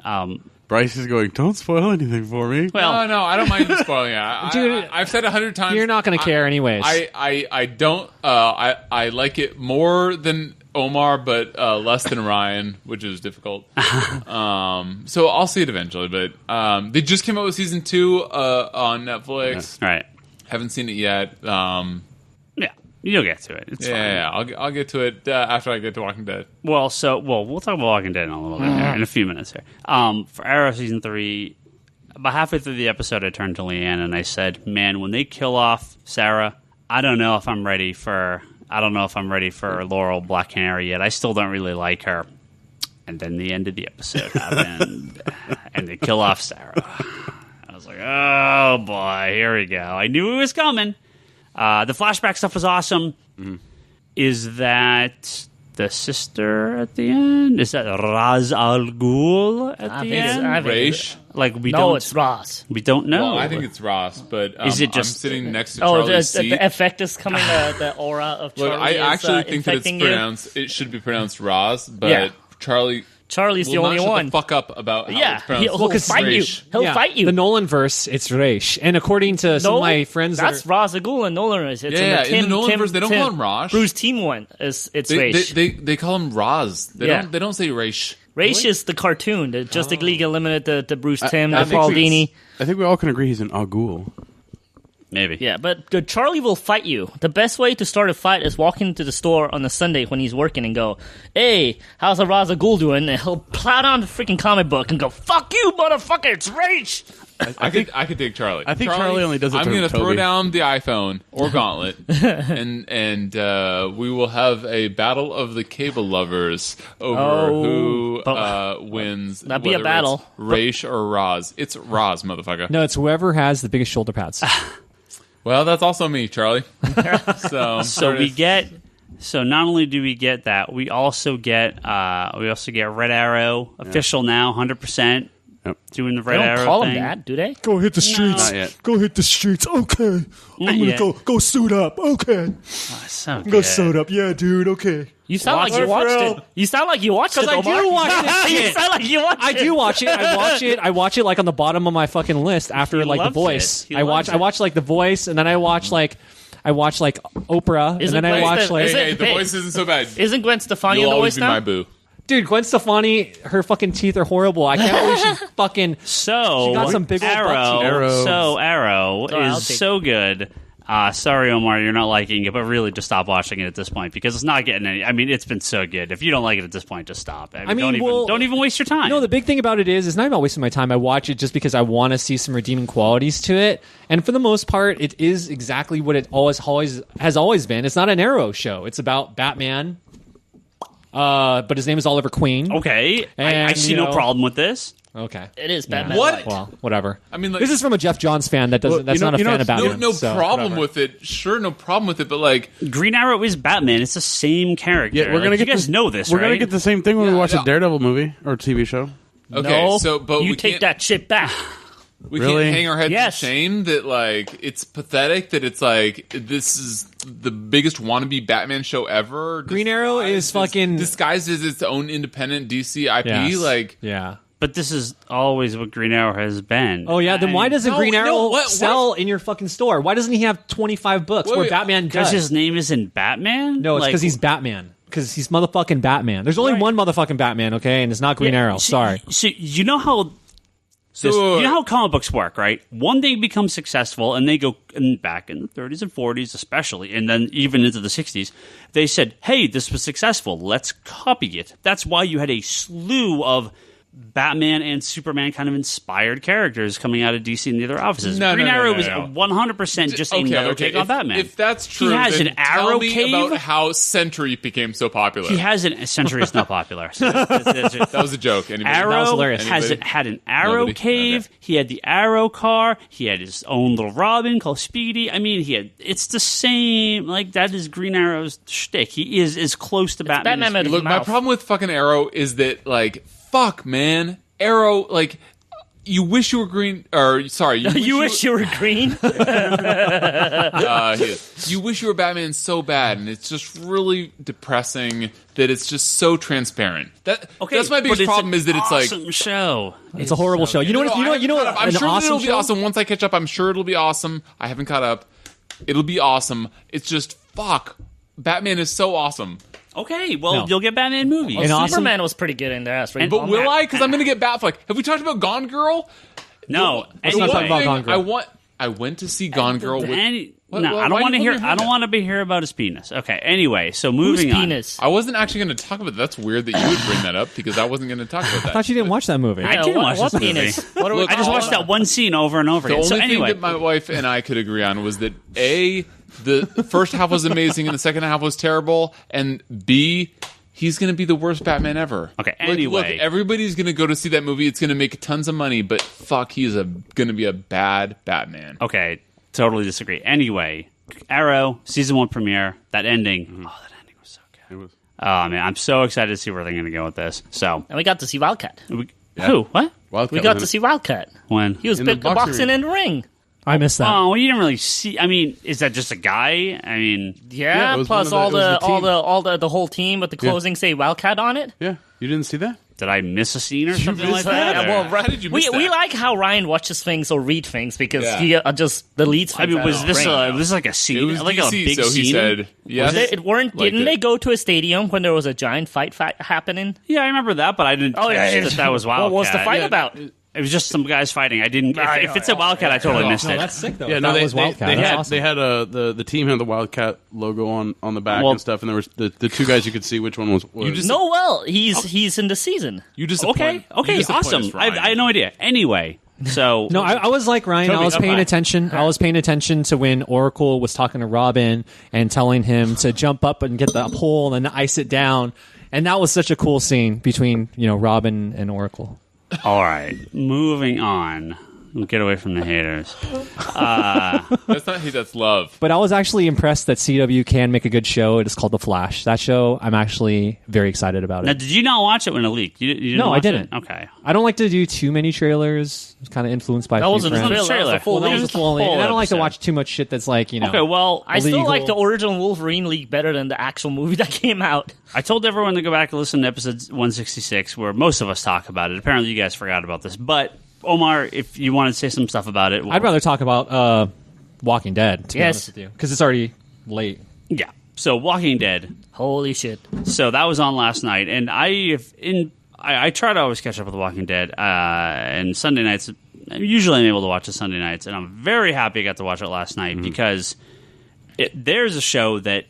Speaker 2: Bryce is going, don't spoil anything for me.
Speaker 1: well,
Speaker 4: no, I don't mind you spoiling it.
Speaker 3: Dude,
Speaker 4: I've said 100 times.
Speaker 3: You're not going to care anyways.
Speaker 4: I don't. I like it more than Omar, but less than Ryan, which is difficult. So I'll see it eventually. But they just came out with season 2 on Netflix.
Speaker 1: right.
Speaker 4: Haven't seen it yet.
Speaker 1: Yeah, you'll get to it. It's fine.
Speaker 4: Yeah, I'll get to it after I get to Walking Dead.
Speaker 1: Well, we'll talk about Walking Dead in a little bit here, in a few minutes here. For Arrow season 3, about halfway through the episode, I turned to Leanne and I said, "Man, when they kill off Sarah, I don't know if I'm ready for Laurel Black Canary yet. I still don't really like her." And then the end of the episode happened, and they kill off Sarah. I was like, "Oh boy, here we go." I knew it was coming. The flashback stuff was awesome. Is that the sister at the end? Is that Ra's al Ghul at
Speaker 5: I
Speaker 1: the
Speaker 5: think it's-
Speaker 1: end?
Speaker 5: I think
Speaker 4: Raish?
Speaker 1: Like we
Speaker 5: No,
Speaker 1: don't.
Speaker 5: it's Ross.
Speaker 1: We don't know.
Speaker 4: Well, I think it's Ross, but
Speaker 1: Is it
Speaker 4: I'm
Speaker 1: just-
Speaker 4: sitting next to
Speaker 5: Oh,
Speaker 4: Charlie's seat.
Speaker 5: the effect is coming. The aura of Charlie
Speaker 4: Look, I
Speaker 5: is
Speaker 4: actually think that it's
Speaker 5: infecting you.
Speaker 4: pronounced. It should be pronounced Roz, but
Speaker 5: Yeah.
Speaker 4: Charlie
Speaker 5: Charlie's the only
Speaker 4: not
Speaker 5: one.
Speaker 4: Shut the fuck up about how
Speaker 5: Yeah,
Speaker 4: it's pronounced.
Speaker 5: he'll fight you.
Speaker 4: Raish.
Speaker 5: He'll fight you.
Speaker 3: The Nolan verse, it's Raish. And according to some of my friends,
Speaker 5: that's Ra's al Ghul and Nolan. It's
Speaker 4: Yeah, in the Nolan verse, they don't call him Raj.
Speaker 5: Bruce Team one. It's
Speaker 4: They,
Speaker 5: Raish.
Speaker 4: they call him Raz. They
Speaker 5: Yeah.
Speaker 4: don't say Raish.
Speaker 5: Raish is the cartoon. The Justice League Eliminated the Bruce Timm,
Speaker 2: I
Speaker 5: the
Speaker 2: think
Speaker 5: Paul
Speaker 2: we-
Speaker 5: Dini.
Speaker 2: I think we all can agree he's an Agul.
Speaker 1: Maybe.
Speaker 5: Yeah, but Charlie will fight you. The best way to start a fight is walk into the store on a Sunday when he's working and go, "Hey, how's a Ra's al Ghul doing?" And he'll plow down the freaking comic book and go, "Fuck you, motherfucker! It's Raish."
Speaker 4: I could take Charlie.
Speaker 2: I think Charlie only does it
Speaker 4: I'm
Speaker 2: to
Speaker 4: going to throw
Speaker 2: Toby.
Speaker 4: down the iPhone or Gauntlet, and we will have a battle of the cable lovers over who wins.
Speaker 5: That'd be a
Speaker 4: whether
Speaker 5: battle.
Speaker 4: it's Raish or Raz. It's Raz, motherfucker.
Speaker 3: no, it's whoever has the biggest shoulder pads.
Speaker 4: Well, that's also me, Charlie.
Speaker 1: So we get. So not only do we get that, we also get Red Arrow official now, 100%.
Speaker 2: Yep.
Speaker 1: Doing the
Speaker 5: They
Speaker 1: Red
Speaker 5: don't
Speaker 1: Arrow
Speaker 5: call
Speaker 1: thing.
Speaker 5: him that, do they?
Speaker 6: Go hit the streets.
Speaker 2: Not yet.
Speaker 6: Go hit the streets. Okay.
Speaker 1: Not
Speaker 6: I'm gonna
Speaker 1: yet.
Speaker 6: go suit up. Okay.
Speaker 1: So
Speaker 6: Go
Speaker 1: good.
Speaker 6: suit up. Yeah, dude. Okay.
Speaker 5: You sound like you
Speaker 6: Watch
Speaker 5: watched
Speaker 6: it.
Speaker 5: it. You sound like you watched it.
Speaker 3: I
Speaker 5: Omar.
Speaker 3: do watch this
Speaker 5: You
Speaker 3: shit.
Speaker 5: sound like you watched
Speaker 3: I
Speaker 5: it.
Speaker 3: do watch it. I watch it like on the bottom of my fucking list after
Speaker 1: He
Speaker 3: like The
Speaker 1: loves
Speaker 3: Voice.
Speaker 1: it. He
Speaker 3: I watch
Speaker 1: loves it.
Speaker 3: like The Voice, and then I watch like Oprah, and
Speaker 5: Isn't
Speaker 3: then I
Speaker 5: Gwen
Speaker 3: watch
Speaker 5: Stefani-
Speaker 3: like
Speaker 5: Is it-
Speaker 4: Hey, the
Speaker 5: hey,
Speaker 4: voice isn't so bad.
Speaker 5: Isn't Gwen Stefani
Speaker 4: You'll
Speaker 5: in the
Speaker 4: always
Speaker 5: voice
Speaker 4: be
Speaker 5: now?
Speaker 4: my boo.
Speaker 3: dude, Gwen Stefani, her fucking teeth are horrible. I can't believe she fucking.
Speaker 1: So
Speaker 3: She got some big old butt teeth.
Speaker 2: Arrow.
Speaker 1: So Arrow
Speaker 5: I'll
Speaker 1: is
Speaker 5: take
Speaker 1: so good. Sorry, Omar, you're not liking it, but really just stop watching it at this point because it's not getting any. I mean, it's been so good. If you don't like it at this point, just stop.
Speaker 3: I mean,
Speaker 1: don't even waste your time.
Speaker 3: No, the big thing about it is it's not about wasting my time. I watch it just because I want to see some redeeming qualities to it, and for the most part, it is exactly what it always has always been. It's not an Arrow show. It's about Batman, but his name is Oliver Queen.
Speaker 1: Okay, I
Speaker 3: And,
Speaker 1: see
Speaker 3: you
Speaker 1: no
Speaker 3: know-
Speaker 1: problem with this.
Speaker 3: Okay.
Speaker 5: It is Batman.
Speaker 4: What?
Speaker 3: Well, whatever.
Speaker 4: I mean, like,
Speaker 3: This is from a Jeff Johns fan that doesn't.
Speaker 2: Well,
Speaker 3: that's
Speaker 2: you know-
Speaker 3: not a
Speaker 2: you know,
Speaker 3: fan of
Speaker 2: no-
Speaker 3: Batman.
Speaker 4: no
Speaker 3: so,
Speaker 4: problem
Speaker 3: whatever.
Speaker 4: with it. Sure, no problem with it. But like,
Speaker 1: Green Arrow is Batman. It's the same character.
Speaker 2: Yeah, we're gonna
Speaker 1: Like,
Speaker 2: get
Speaker 1: you guys
Speaker 2: this,
Speaker 1: know this,
Speaker 2: We're
Speaker 1: right?
Speaker 2: gonna get the same thing when we
Speaker 4: Yeah,
Speaker 2: watch
Speaker 4: yeah.
Speaker 2: a Daredevil movie or TV show.
Speaker 4: okay,
Speaker 5: No,
Speaker 4: so but
Speaker 5: you
Speaker 4: we
Speaker 5: take
Speaker 4: can't,
Speaker 5: that shit back.
Speaker 4: we
Speaker 2: Really?
Speaker 4: can't hang our heads
Speaker 5: Yes.
Speaker 4: in shame that like it's pathetic that it's like this is the biggest wannabe Batman show ever.
Speaker 3: Green Arrow is fucking-
Speaker 4: disguised as its own independent DC IP.
Speaker 3: Yes.
Speaker 4: Like,
Speaker 3: yeah.
Speaker 1: But this is always what Green Arrow has been.
Speaker 3: Oh yeah, then why doesn't
Speaker 4: No,
Speaker 3: Green
Speaker 4: no,
Speaker 3: Arrow
Speaker 4: what-
Speaker 3: sell in your fucking store? Why doesn't he have 25 books
Speaker 4: Wait,
Speaker 3: where
Speaker 4: wait,
Speaker 3: Batman
Speaker 1: Because
Speaker 3: does?
Speaker 1: his name isn't Batman?
Speaker 3: No, it's
Speaker 1: Like,
Speaker 3: because he's Batman. Because he's motherfucking Batman. There's only
Speaker 1: Right.
Speaker 3: one motherfucking Batman, okay, and it's not Green
Speaker 1: Yeah,
Speaker 3: Arrow.
Speaker 1: so-
Speaker 3: Sorry.
Speaker 1: So you know how you know how comic books work, right? One thing becomes successful, and they go and back in the 30s and 40s, especially, and then even into the 60s. They said, "Hey, this was successful. Let's copy it." That's why you had a slew of Batman and Superman kind of inspired characters coming out of DC and the other offices.
Speaker 4: No,
Speaker 1: Green
Speaker 4: no, no,
Speaker 1: Arrow
Speaker 4: no,
Speaker 1: is
Speaker 4: no.
Speaker 1: 100% just another take on
Speaker 4: If-
Speaker 1: Batman.
Speaker 4: If that's true,
Speaker 1: he has
Speaker 4: then
Speaker 1: an arrow
Speaker 4: tell me
Speaker 1: cave.
Speaker 4: about how Sentry became so popular.
Speaker 1: He has an Century is not popular. So
Speaker 4: that was a joke. Anybody?
Speaker 3: That was
Speaker 1: Arrow
Speaker 3: hilarious.
Speaker 1: had an arrow
Speaker 4: Nobody?
Speaker 1: cave.
Speaker 4: Okay.
Speaker 1: He had the arrow car. He had his own little Robin called Speedy. I mean, it's the same. Like that is Green Arrow's shtick. He is as close to Batman.
Speaker 5: Batman
Speaker 1: as
Speaker 5: made
Speaker 4: Look, my
Speaker 5: mouth.
Speaker 4: problem with fucking Arrow is that, like, fuck, man, Arrow, like, you wish you were green, or sorry,
Speaker 5: You wish you were green.
Speaker 4: he is. You wish you were Batman so bad, and it's just really depressing that it's just so transparent. That's my
Speaker 1: but
Speaker 4: biggest
Speaker 1: it's
Speaker 4: problem
Speaker 1: an
Speaker 4: is that it's like.
Speaker 1: awesome show.
Speaker 3: It's a horrible show. You know what?
Speaker 4: I'm
Speaker 3: An
Speaker 4: sure
Speaker 3: awesome
Speaker 4: it'll be
Speaker 3: show?
Speaker 4: awesome once I catch up. I'm sure it'll be awesome. I haven't caught up. It'll be awesome. It's just fuck. Batman is so awesome.
Speaker 1: Okay, well
Speaker 3: No.
Speaker 1: you'll get Batman movies.
Speaker 3: An awesome-
Speaker 5: Superman was pretty good in there. That's right.
Speaker 4: But will I? Because I'm going to get Batfleck. Have we talked about Gone Girl?
Speaker 1: No,
Speaker 3: Let's not
Speaker 1: anyway.
Speaker 3: talk about Gone Girl.
Speaker 4: I went to see Gone Girl with.
Speaker 1: No,
Speaker 4: Why
Speaker 1: I don't want
Speaker 4: do
Speaker 1: to
Speaker 4: you
Speaker 1: hear.
Speaker 4: hold your
Speaker 1: I
Speaker 4: hand
Speaker 1: don't
Speaker 4: up?
Speaker 1: want to hear about his penis. Okay. Anyway, so
Speaker 5: Whose
Speaker 1: moving on.
Speaker 5: penis?
Speaker 4: I wasn't actually going to talk about that. That's weird that you would bring that up because I wasn't going to talk about that.
Speaker 3: I thought you didn't watch that movie.
Speaker 1: I didn't watch
Speaker 5: what
Speaker 1: this movie.
Speaker 5: penis? What are we
Speaker 4: Look,
Speaker 1: I just watched that one scene over and over
Speaker 4: The
Speaker 1: again.
Speaker 4: only
Speaker 1: So anyway,
Speaker 4: thing that my wife and I could agree on was that A, the first half was amazing and the second half was terrible, and B, he's going to be the worst Batman ever.
Speaker 1: Okay,
Speaker 4: Look,
Speaker 1: anyway.
Speaker 4: everybody's going to go to see that movie. It's going to make tons of money, but fuck, he's going to be a bad Batman.
Speaker 1: okay, totally disagree. Anyway, Arrow season 1 premiere. That ending.
Speaker 4: Mm-hmm.
Speaker 1: Oh, that ending was so good.
Speaker 2: It was.
Speaker 1: Oh man, I'm so excited to see where they're going to go with this. So,
Speaker 5: And we got to see Wildcat.
Speaker 1: who? What?
Speaker 2: Wildcat
Speaker 5: We got
Speaker 2: was
Speaker 5: to
Speaker 2: in
Speaker 5: see Wildcat.
Speaker 1: When?
Speaker 5: He was
Speaker 2: In the
Speaker 5: boxing
Speaker 2: boxing
Speaker 5: in the ring.
Speaker 3: I missed that.
Speaker 1: Oh, well, you didn't really see. I mean, is that just a guy? I mean,
Speaker 5: Yeah,
Speaker 2: it was
Speaker 5: plus
Speaker 2: one of the- it was the team.
Speaker 5: all the whole team with the closing say Wildcat on it.
Speaker 2: Yeah, you didn't see that?
Speaker 1: Did I miss a scene or something like that?
Speaker 4: Yeah,
Speaker 1: or-
Speaker 4: well, how did you miss
Speaker 5: We
Speaker 4: that?
Speaker 5: like how Ryan watches things or read things because
Speaker 4: Yeah.
Speaker 5: he just deletes.
Speaker 1: I mean,
Speaker 5: things
Speaker 1: was
Speaker 5: out of
Speaker 1: this
Speaker 5: his brain.
Speaker 1: was this like a scene?
Speaker 4: It was
Speaker 1: like
Speaker 4: DC,
Speaker 1: a big
Speaker 4: so
Speaker 1: scene?
Speaker 4: he said, yes.
Speaker 5: Didn't they go to a stadium when there was a giant fight happening?
Speaker 1: Yeah, I remember that, but I didn't.
Speaker 5: Oh yeah,
Speaker 1: catch that was Wildcat.
Speaker 5: What was the fight
Speaker 1: Yeah,
Speaker 5: about?
Speaker 1: It was just some guys fighting. I didn't.
Speaker 5: Nah,
Speaker 1: If it's a Wildcat, I totally missed
Speaker 3: No,
Speaker 1: it.
Speaker 3: that's sick though.
Speaker 2: Yeah,
Speaker 3: If
Speaker 2: no,
Speaker 3: that
Speaker 2: they,
Speaker 3: was Wildcat.
Speaker 2: they
Speaker 3: That's
Speaker 2: had
Speaker 3: awesome.
Speaker 2: they had the team had the Wildcat logo on the back
Speaker 1: Well-
Speaker 2: and stuff, and there was the two guys you could see which one was.
Speaker 4: You just
Speaker 5: No, well, he's in the season.
Speaker 4: you
Speaker 1: Okay, awesome. I had no idea. Anyway, so
Speaker 3: No, I was like Ryan.
Speaker 1: Toby,
Speaker 3: I was paying
Speaker 1: okay.
Speaker 3: attention. I was paying attention to when Oracle was talking to Robin and telling him to jump up and get the pole and then ice it down. And that was such a cool scene between Robin and Oracle.
Speaker 1: all right, moving on. We'll get away from the haters.
Speaker 4: That's not hate, that's love.
Speaker 3: But I was actually impressed that CW can make a good show. It is called The Flash. That show, I'm actually very excited about
Speaker 1: Now,
Speaker 3: it.
Speaker 1: did you not watch it when it leaked? You didn't
Speaker 3: No, I
Speaker 1: watch
Speaker 3: didn't.
Speaker 1: It? Okay.
Speaker 3: I don't like to do too many trailers. It's kind of influenced by
Speaker 5: That
Speaker 3: a few
Speaker 5: wasn't a
Speaker 3: friends.
Speaker 5: trailer. That was a full
Speaker 3: Well, that was
Speaker 5: length.
Speaker 3: a full length. And I don't like to
Speaker 1: episode.
Speaker 3: watch too much shit that's like,
Speaker 1: Okay, well,
Speaker 5: I still
Speaker 3: illegal.
Speaker 5: like the original Wolverine league better than the actual movie that came out.
Speaker 1: I told everyone to go back and listen to episode 166, where most of us talk about it. Apparently, you guys forgot about this. But, Omar, if you want to say some stuff about it.
Speaker 3: I'd rather talk about Walking Dead, to be
Speaker 5: Yes.
Speaker 3: honest with you. Because it's already late.
Speaker 1: Yeah. So, Walking Dead.
Speaker 5: Holy shit!
Speaker 1: So, that was on last night. And I try to always catch up with Walking Dead. And Sunday nights, usually I'm able to watch it Sunday nights. And I'm very happy I got to watch it last night because there's a show that,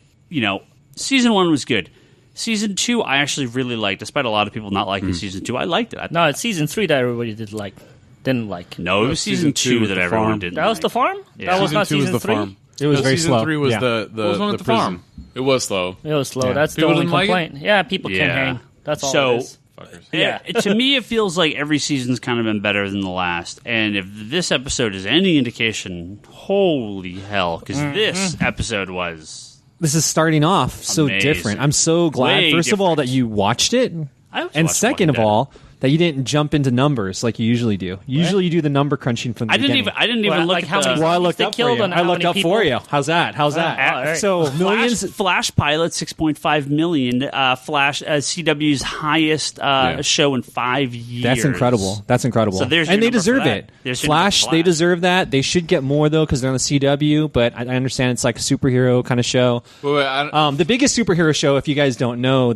Speaker 1: season 1 was good. Season 2, I actually really liked, despite a lot of people not liking season 2. I liked it.
Speaker 5: No, it's season 3 that everybody didn't like.
Speaker 1: No, it was season 2
Speaker 2: was
Speaker 1: that
Speaker 2: the
Speaker 1: everyone
Speaker 2: farm.
Speaker 1: didn't
Speaker 5: That was
Speaker 1: like.
Speaker 5: the farm.
Speaker 1: Yeah.
Speaker 5: That was
Speaker 2: Season
Speaker 5: not
Speaker 2: 2 was
Speaker 5: season
Speaker 2: the
Speaker 5: 3.
Speaker 2: farm.
Speaker 3: It was
Speaker 2: No,
Speaker 3: very
Speaker 2: season
Speaker 3: slow.
Speaker 2: 3 was
Speaker 3: Yeah.
Speaker 2: the
Speaker 4: What was one
Speaker 2: the
Speaker 4: at the
Speaker 2: prison.
Speaker 4: farm? It was slow.
Speaker 5: It was slow.
Speaker 3: Yeah.
Speaker 5: That's
Speaker 4: People
Speaker 5: the only
Speaker 4: didn't like it?
Speaker 5: complaint. Yeah, people
Speaker 1: Yeah.
Speaker 5: can't hang. That's all
Speaker 1: So-
Speaker 5: it is.
Speaker 4: Fuckers.
Speaker 1: Yeah, to me, it feels like every season's kind of been better than the last. And if this episode is any indication, holy hell, because this episode was.
Speaker 3: This is starting off so
Speaker 1: Amazing.
Speaker 3: different. I'm so glad,
Speaker 1: Way
Speaker 3: first of all,
Speaker 1: different.
Speaker 3: that you watched it.
Speaker 1: I
Speaker 3: And
Speaker 1: watched
Speaker 3: second of
Speaker 1: Walking Dead.
Speaker 3: all, that you didn't jump into numbers like you usually do. Usually you do the number crunching from the
Speaker 1: I didn't
Speaker 3: beginning.
Speaker 1: even
Speaker 5: Well,
Speaker 1: look
Speaker 5: like
Speaker 1: at
Speaker 5: how
Speaker 1: the
Speaker 5: many-
Speaker 3: Well, I looked
Speaker 5: They
Speaker 3: up for
Speaker 5: killed
Speaker 3: you.
Speaker 5: and
Speaker 3: I
Speaker 5: how
Speaker 3: looked
Speaker 5: many
Speaker 3: up
Speaker 5: people?
Speaker 3: for you. How's that? How's that?
Speaker 5: all right.
Speaker 3: So millions.
Speaker 1: Flash pilot 6.5 million. Flash CW's highest show in 5 years.
Speaker 3: That's incredible. That's incredible.
Speaker 1: So there's your
Speaker 3: and they
Speaker 1: number for
Speaker 3: deserve
Speaker 1: that.
Speaker 3: it.
Speaker 1: There's your number
Speaker 3: Flash,
Speaker 1: for
Speaker 3: they
Speaker 1: Flash.
Speaker 3: deserve that. They should get more though because they're on the CW. But I understand it's like a superhero kind of show.
Speaker 4: Wait,
Speaker 3: The biggest superhero show, if you guys don't know,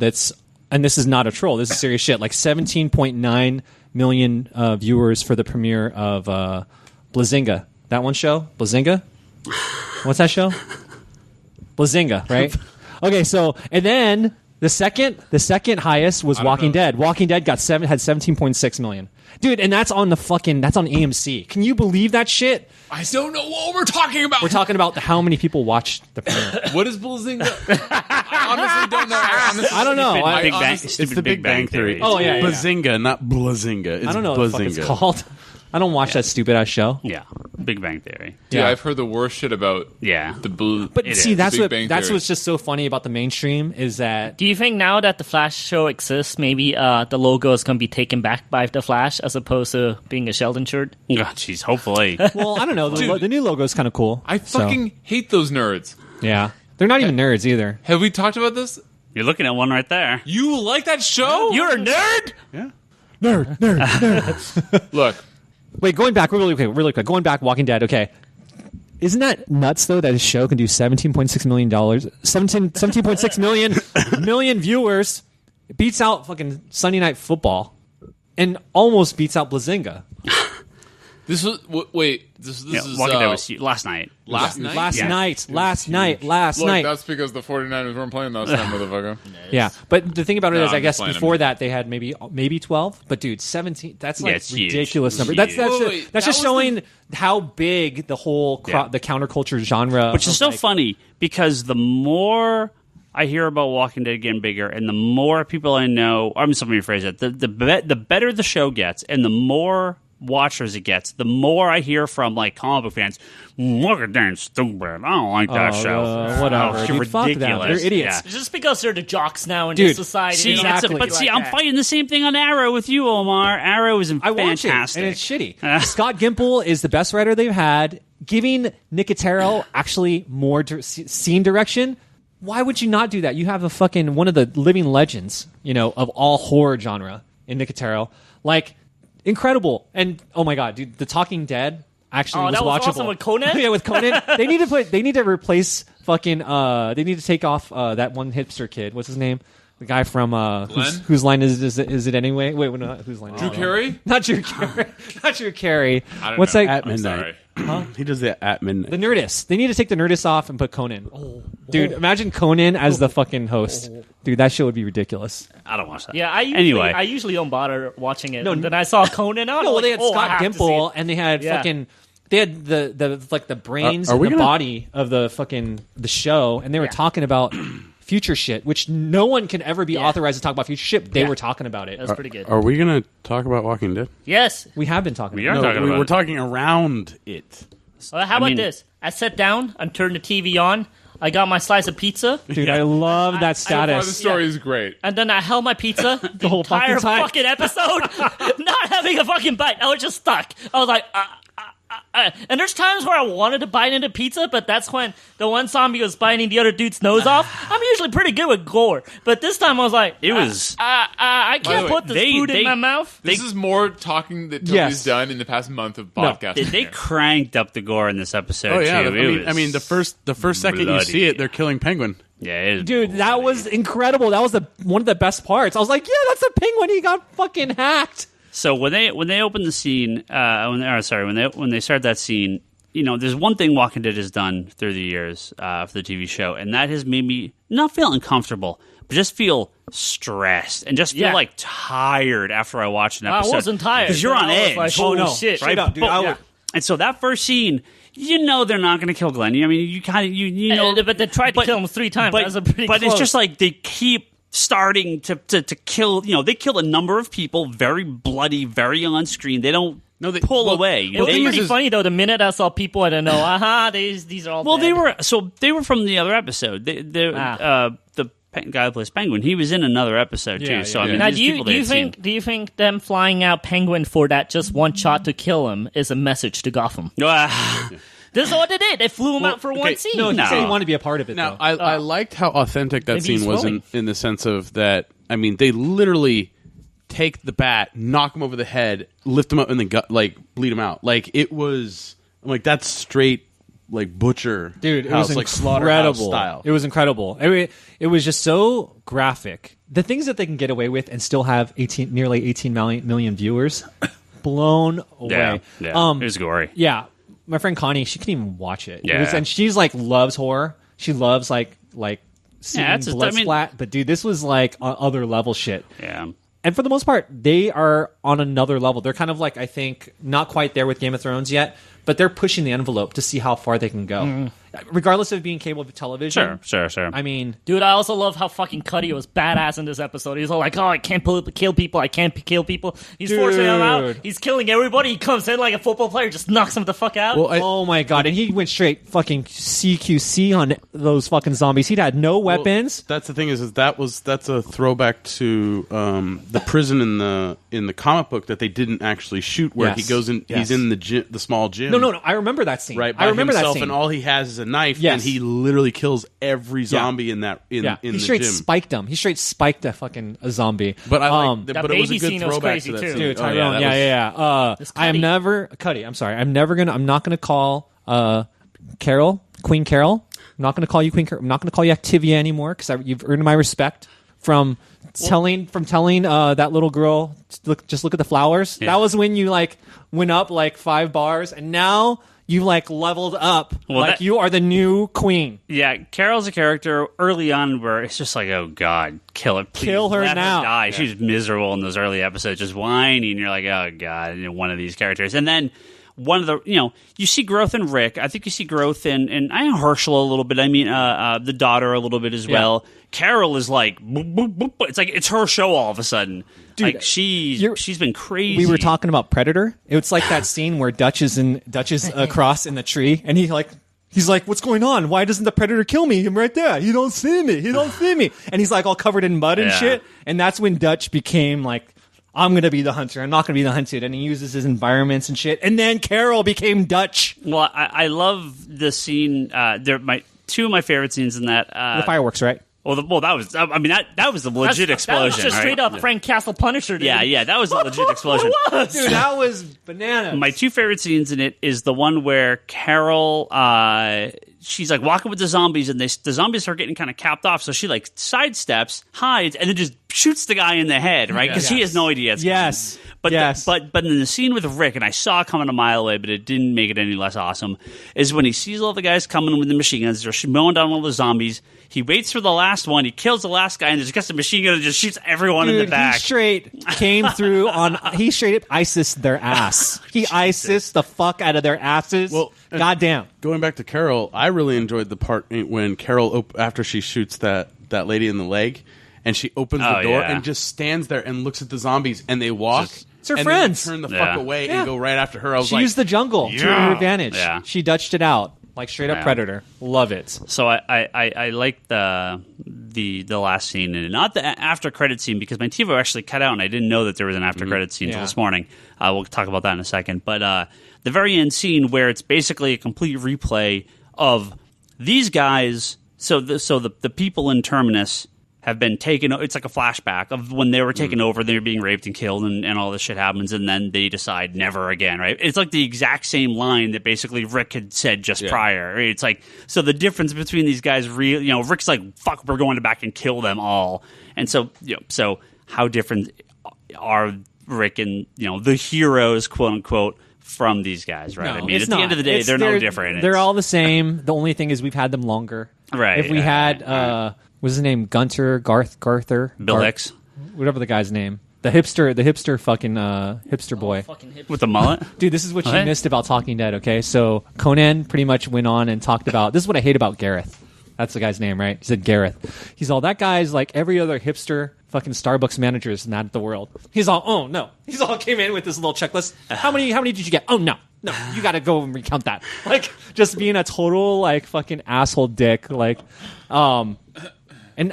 Speaker 3: and this is not a troll. This is serious shit. Like 17.9 million viewers for the premiere of Blazinga. That one show, Blazinga. What's that show? Blazinga, right? Okay, so and then the second highest was Walking Dead. Walking Dead had 17.6 million. Dude, and that's on that's on AMC. Can you believe that shit?
Speaker 4: I don't know what we're talking about.
Speaker 3: We're talking about how many people watched the premiere.
Speaker 4: What is Blazinga? I honestly don't know.
Speaker 3: I don't know.
Speaker 1: Stupid
Speaker 3: I-
Speaker 1: Big Bang,
Speaker 4: honestly-
Speaker 1: stupid
Speaker 2: It's the Big Bang Theory.
Speaker 3: Oh, yeah, yeah.
Speaker 2: Bazinga, not Blazinga. It's
Speaker 3: I don't know what the fuck it's
Speaker 2: Bazinga.
Speaker 3: called. I don't watch that stupid ass show.
Speaker 1: Yeah, Big Bang Theory.
Speaker 4: Dude,
Speaker 3: Yeah.
Speaker 4: I've heard the worst shit about
Speaker 1: Yeah.
Speaker 4: the blue.
Speaker 3: But
Speaker 1: It
Speaker 3: see,
Speaker 1: is.
Speaker 3: that's
Speaker 4: Big Bang
Speaker 3: that's
Speaker 4: Theory.
Speaker 3: what's just so funny about the mainstream is that
Speaker 5: Do you think now that the Flash show exists, maybe the logo is going to be taken back by the Flash as opposed to being a Sheldon shirt?
Speaker 1: Oh, jeez, hopefully.
Speaker 3: well, I don't know. The new logo is kind of cool.
Speaker 4: I
Speaker 3: So,
Speaker 4: fucking hate those nerds.
Speaker 3: yeah. They're not even nerds either.
Speaker 4: Have we talked about this?
Speaker 1: You're looking at one right there.
Speaker 4: You like that show?
Speaker 5: You're a nerd.
Speaker 4: Look,
Speaker 3: Wait, going back really quick. Going back, Walking Dead. Okay, isn't that nuts though that a show can do $17.6 million, 17.6 million viewers, it beats out fucking Sunday Night Football, and almost beats out Blazinga.
Speaker 4: this was wait. This
Speaker 1: Yeah,
Speaker 4: is
Speaker 1: Walking Dead was last night.
Speaker 4: last night.
Speaker 3: Last
Speaker 1: Yeah.
Speaker 3: night.
Speaker 4: Look, that's because the 49ers weren't playing last night, motherfucker.
Speaker 3: Yeah, but the thing about it
Speaker 4: No,
Speaker 3: is, I
Speaker 4: I'm
Speaker 3: guess
Speaker 4: just playing
Speaker 3: before
Speaker 4: them.
Speaker 3: that they had maybe 12, but dude, 17. That's
Speaker 1: Yeah,
Speaker 3: like
Speaker 1: it's huge.
Speaker 3: ridiculous number.
Speaker 1: It's
Speaker 3: That's
Speaker 1: huge.
Speaker 4: Wait,
Speaker 3: that's
Speaker 4: that
Speaker 3: just
Speaker 4: was
Speaker 3: showing how big the whole
Speaker 1: Yeah.
Speaker 3: the counterculture genre,
Speaker 1: Which is
Speaker 3: of,
Speaker 1: so
Speaker 3: like-
Speaker 1: funny because the more I hear about Walking Dead getting bigger, and the more people I know, I'm just going to rephrase it. The better the show gets, and the more watchers it gets, the more I hear from like comic book fans. Walking Dead's stupid. I don't like that show.
Speaker 3: whatever.
Speaker 1: Oh,
Speaker 3: Dude, fuck them.
Speaker 1: ridiculous.
Speaker 3: They're idiots.
Speaker 1: Yeah.
Speaker 5: Just because they're the jocks now in
Speaker 3: Dude,
Speaker 5: this society.
Speaker 1: See,
Speaker 5: you know,
Speaker 3: Exactly.
Speaker 1: but see,
Speaker 5: like
Speaker 1: I'm
Speaker 5: that.
Speaker 1: fighting the same thing on Arrow with you, Omar. Arrow is
Speaker 3: I watch
Speaker 1: fantastic.
Speaker 3: it, and it's shitty. Scott Gimple is the best writer they've had. Giving Nicotero actually more scene direction. Why would you not do that? You have one of the living legends, of all horror genre. in Nicotero. Like, incredible. And, oh my God, dude, The Talking Dead actually was
Speaker 5: that was
Speaker 3: watchable.
Speaker 5: awesome with Conan?
Speaker 3: Yeah, with Conan. They need to replace fucking, they need to take off that one hipster kid. What's his name? The guy from whose line is it anyway? Wait, no, whose line?
Speaker 4: Drew Carey?
Speaker 3: Not Drew Carey. Not Drew Carey.
Speaker 4: I don't
Speaker 3: What's
Speaker 4: know.
Speaker 3: that?
Speaker 2: At midnight.
Speaker 4: Sorry.
Speaker 2: He does that at midnight.
Speaker 3: The Nerdist. They need to take the Nerdist off and put Conan. Dude, imagine Conan as the fucking host. Dude, that show would be ridiculous.
Speaker 1: I don't watch that.
Speaker 5: Yeah, I usually don't bother watching it.
Speaker 3: No,
Speaker 5: And then I saw Conan on.
Speaker 3: No, well,
Speaker 5: like,
Speaker 3: they had
Speaker 5: I
Speaker 3: Scott
Speaker 5: have to see
Speaker 3: Gimple,
Speaker 5: it.
Speaker 3: and they had
Speaker 5: Yeah.
Speaker 3: fucking. They had the brains
Speaker 2: Are
Speaker 3: and
Speaker 2: we
Speaker 3: the
Speaker 2: gonna-
Speaker 3: body of the fucking the show, and they were talking about future shit, which no one can ever be authorized to talk about future shit. They
Speaker 5: Yeah.
Speaker 3: were talking about it.
Speaker 5: That's pretty good.
Speaker 2: Are we going to talk about Walking Dead?
Speaker 5: Yes.
Speaker 3: We have been talking.
Speaker 1: We
Speaker 3: about
Speaker 1: are
Speaker 3: it.
Speaker 1: talking about
Speaker 2: we're
Speaker 1: it.
Speaker 2: talking around it.
Speaker 5: How about
Speaker 1: mean-
Speaker 5: this? I sat down and turned the TV on. I got my slice of pizza,
Speaker 3: Dude, I love that
Speaker 4: So far, the
Speaker 3: status.
Speaker 4: story is great.
Speaker 5: and then I held my pizza the
Speaker 3: whole
Speaker 5: entire
Speaker 3: fucking time.
Speaker 5: fucking episode, not having a fucking bite. I was just stuck. I was like, and there's times where I wanted to bite into pizza, but that's when the one zombie was biting the other dude's nose off. I'm usually pretty good with gore, but this time I was like,
Speaker 1: It was-
Speaker 5: I
Speaker 4: By
Speaker 5: can't
Speaker 4: the way,
Speaker 5: put this
Speaker 1: they-
Speaker 5: food
Speaker 1: they-
Speaker 5: in my mouth.
Speaker 4: This is more talking that Toby's
Speaker 3: Yes.
Speaker 4: done in the past month of podcasting.
Speaker 1: They
Speaker 4: here.
Speaker 1: cranked up the gore in this episode
Speaker 2: Oh yeah,
Speaker 1: too.
Speaker 2: I mean the first second you
Speaker 1: bloody.
Speaker 2: see it, they're killing Penguin.
Speaker 1: yeah, it is
Speaker 3: Dude, that was incredible. That was one of the best parts. I was like, yeah, that's a penguin. He got fucking hacked.
Speaker 1: So when they open the scene, when they start that scene, you know, there's one thing Walking Dead has done through the years for the TV show, and that has made me not feel uncomfortable, but just feel stressed and just feel
Speaker 5: Yeah.
Speaker 1: like tired after I watch an
Speaker 5: I
Speaker 1: episode.
Speaker 5: wasn't tired.
Speaker 1: because you're
Speaker 5: but
Speaker 1: on
Speaker 5: I was
Speaker 1: edge.
Speaker 5: like, holy
Speaker 3: no.
Speaker 5: shit.
Speaker 3: Straight up, dude.
Speaker 1: But-
Speaker 3: I would-
Speaker 1: And so that first scene, you know they're not going to kill Glenn. I mean, you kind of you know,
Speaker 5: But they tried to kill him 3 times.
Speaker 1: But,
Speaker 5: That was a pretty
Speaker 1: but
Speaker 5: close.
Speaker 1: it's just like they keep starting to kill. You know, they kill a number of people, very bloody, very on screen. They don't pull away.
Speaker 5: It was
Speaker 1: They-
Speaker 5: pretty funny though. The minute I saw people, I didn't know. These are all.
Speaker 1: well,
Speaker 5: dead.
Speaker 1: they were from the other episode. The guy who plays Penguin, he was in another episode too.
Speaker 3: Yeah,
Speaker 1: So
Speaker 3: yeah.
Speaker 1: I mean,
Speaker 5: Now,
Speaker 1: these people they had seen.
Speaker 5: do you think them flying out Penguin for that just one shot to kill him is a message to Gotham?
Speaker 1: Ah,
Speaker 5: This is what they did. They flew him out for
Speaker 2: okay,
Speaker 5: one scene.
Speaker 3: No, he
Speaker 1: No.
Speaker 3: said he wanted to be a part of it,
Speaker 2: Now
Speaker 3: though.
Speaker 2: I liked how authentic that
Speaker 5: Maybe he's
Speaker 2: scene was
Speaker 5: willing.
Speaker 2: in the sense of that. I mean, they literally take the bat, knock him over the head, lift him up in the gut, like bleed him out. Like it was like that's straight like butcher,
Speaker 3: Dude, it
Speaker 2: house,
Speaker 3: was
Speaker 2: like slaughterhouse
Speaker 3: incredible.
Speaker 2: style.
Speaker 3: It was incredible. I mean, it was just so graphic. The things that they can get away with and still have nearly 18 million viewers, blown away.
Speaker 1: yeah, it was gory.
Speaker 3: Yeah, my friend Connie, she couldn't even watch it.
Speaker 1: Yeah.
Speaker 3: And she's like loves horror. She loves like seeing
Speaker 1: that's
Speaker 3: blood splat. But dude, this was like other level shit.
Speaker 1: Yeah.
Speaker 3: And for the most part, they are on another level. They're kind of like, I think, not quite there with Game of Thrones yet, but they're pushing the envelope to see how far they can go. Regardless of being cable television.
Speaker 1: Sure.
Speaker 3: I mean,
Speaker 5: Dude, I also love how fucking Cuddy was badass in this episode. He's all like, "Oh, I can't kill people. I can't kill people." He's forcing them out.
Speaker 3: Dude.
Speaker 5: He's killing everybody. He comes in like a football player, just knocks them the fuck out.
Speaker 2: Well,
Speaker 3: oh my god. And he went straight fucking CQC on those fucking zombies. He'd had no weapons.
Speaker 2: That's the thing is that's a throwback to the prison in the comic book that they didn't actually shoot, where
Speaker 3: Yes.
Speaker 2: he goes in.
Speaker 3: Yes.
Speaker 2: He's in the gym, the small gym.
Speaker 3: No. I remember that scene.
Speaker 2: Right,
Speaker 3: I remember that
Speaker 2: himself,
Speaker 3: scene.
Speaker 2: and all he has is a knife,
Speaker 3: Yes.
Speaker 2: and he literally kills every zombie in that in
Speaker 3: he
Speaker 2: the
Speaker 3: straight
Speaker 2: gym.
Speaker 3: spiked him. He straight spiked a fucking zombie.
Speaker 2: But I like,
Speaker 5: That
Speaker 2: but it was a
Speaker 5: baby
Speaker 2: good
Speaker 5: scene was
Speaker 2: throwback
Speaker 5: crazy,
Speaker 2: to that
Speaker 5: too.
Speaker 2: scene.
Speaker 3: Dude,
Speaker 2: Oh,
Speaker 3: Tyrone,
Speaker 2: that
Speaker 3: yeah.
Speaker 5: This
Speaker 3: I am
Speaker 5: Cuddy.
Speaker 3: never Cuddy. I'm sorry. I'm not gonna call Carol Queen Carol. I'm not gonna call you Queen Carol. I'm not gonna call you Activia anymore because you've earned my respect from telling that little girl just look at the flowers.
Speaker 1: Yeah.
Speaker 3: That was when you like went up like 5 bars, and now you like leveled up.
Speaker 1: Well,
Speaker 3: like
Speaker 1: that-
Speaker 3: you are the new queen.
Speaker 1: Yeah, Carol's a character early on where it's just like, oh god, kill her, please.
Speaker 3: Kill her
Speaker 1: Let
Speaker 3: now.
Speaker 1: die. She's miserable in those early episodes, just whining. And you're like, oh god, one of these characters. And then one of the, you see growth in Rick. I think you see growth in Herschel a little bit. I mean, the daughter a little bit as well. Carol is like, boop, boop, boop, boop. It's like it's her show all of a sudden.
Speaker 3: Dude,
Speaker 1: like she's been crazy.
Speaker 3: We were talking about Predator. It's like that scene where Dutch is across in the tree, and he's like, "What's going on? Why doesn't the Predator kill me? I'm right there. He don't see me. He don't see me." And he's like all covered in mud and
Speaker 1: Yeah.
Speaker 3: shit. And that's when Dutch became like, "I'm gonna be the hunter. I'm not gonna be the hunted." And he uses his environments and shit. And then Carol became Dutch.
Speaker 1: Well, I love the scene. They're two of my favorite scenes in that.
Speaker 3: The fireworks, right?
Speaker 1: Well, that was. I mean, that was a legit explosion.
Speaker 5: That was just
Speaker 1: right?
Speaker 5: straight up Frank Castle Punisher. Dude.
Speaker 1: Yeah, that was a legit explosion.
Speaker 3: Dude, that was bananas.
Speaker 1: My two favorite scenes in it is the one where Carol, she's like walking with the zombies, and the zombies are getting kind of capped off, so she like sidesteps, hides, and then just shoots the guy in the head, right? Because he has no idea it's
Speaker 3: Yes.
Speaker 1: coming. But
Speaker 3: Yes.
Speaker 1: but in the scene with Rick, and I saw it coming a mile away, but it didn't make it any less awesome, is when he sees all the guys coming with the machine guns, they're mowing down all the zombies. He waits for the last one, he kills the last guy, and just gets the machine gun and just shoots everyone in the back.
Speaker 3: He straight came through on. He straight up ISIS their ass. He ISIS the fuck out of their asses.
Speaker 2: Well,
Speaker 3: goddamn.
Speaker 2: Going back to Carol, I really enjoyed the part when Carol, after she shoots that lady in the leg, and she opens the door and just stands there and looks at the zombies, and they walk.
Speaker 3: It's her
Speaker 2: and
Speaker 3: friends.
Speaker 2: Then turn the
Speaker 1: Yeah.
Speaker 2: fuck away
Speaker 3: Yeah.
Speaker 2: and go right after her. I was
Speaker 3: She
Speaker 2: like,
Speaker 3: used the jungle to her advantage.
Speaker 1: Yeah.
Speaker 3: She Dutched it out like straight up
Speaker 1: Yeah.
Speaker 3: Predator. Love it.
Speaker 1: So I like the last scene, and not the after credit scene, because my TiVo actually cut out, and I didn't know that there was an after credit scene until
Speaker 3: Yeah.
Speaker 1: this morning. We'll talk about that in a second. But the very end scene where it's basically a complete replay of these guys. So the people in Terminus have been taken. It's like a flashback of when they were taken over, they were being raped and killed, and all this shit happens, and then they decide never again, right? It's like the exact same line that basically Rick had said just prior. Right? It's like, so the difference between these guys, Rick's like, fuck, we're going back and kill them all. And so, so how different are Rick and, the heroes, quote unquote, from these guys, right?
Speaker 3: No,
Speaker 1: I mean,
Speaker 3: it's
Speaker 1: at the end of the day, they're no different.
Speaker 3: They're all the same. The only thing is we've had them longer.
Speaker 1: Right,
Speaker 3: If we had, what's his name? Garther?
Speaker 1: Bill Hicks
Speaker 3: Whatever the guy's name. The hipster fucking hipster boy.
Speaker 5: Fucking hip.
Speaker 1: with the mullet.
Speaker 3: Dude, this is what you
Speaker 1: What?
Speaker 3: missed about Talking Dead, okay? So Conan pretty much went on and talked about, this is what I hate about Gareth. That's the guy's name, right? He said Gareth. He's all, that guy's like every other hipster fucking Starbucks manager is not in the world. He's all, oh no. He's all came in with this little checklist. How many did you get? Oh no, you got to go and recount that. Like just being a total like fucking asshole dick. Like, and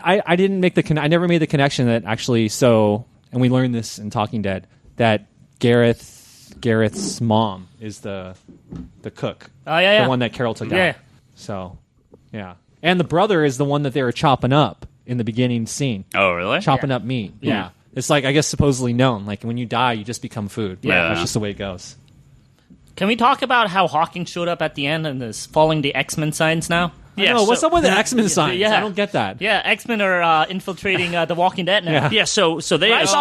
Speaker 3: I didn't make I never made the connection that actually. So, and we learned this in Talking Dead that Gareth's mom is the cook.
Speaker 5: Oh, yeah.
Speaker 3: The one that Carol took
Speaker 5: Yeah.
Speaker 3: out. So, yeah. And the brother is the one that they were chopping up in the beginning scene.
Speaker 1: Oh, really?
Speaker 3: Chopping up meat. Yeah. It's like, I guess, supposedly known. Like, when you die, you just become food.
Speaker 1: Yeah.
Speaker 3: That's just the way it goes.
Speaker 5: Can we talk about how Hawking showed up at the end and is following the X-Men signs now?
Speaker 1: Yeah.
Speaker 3: No, what's
Speaker 1: so-
Speaker 3: up with the X-Men signs?
Speaker 5: yeah.
Speaker 3: I don't get that.
Speaker 5: Yeah, X-Men are infiltrating The Walking Dead now.
Speaker 3: Yeah.
Speaker 1: Yeah. So they.
Speaker 5: Bryce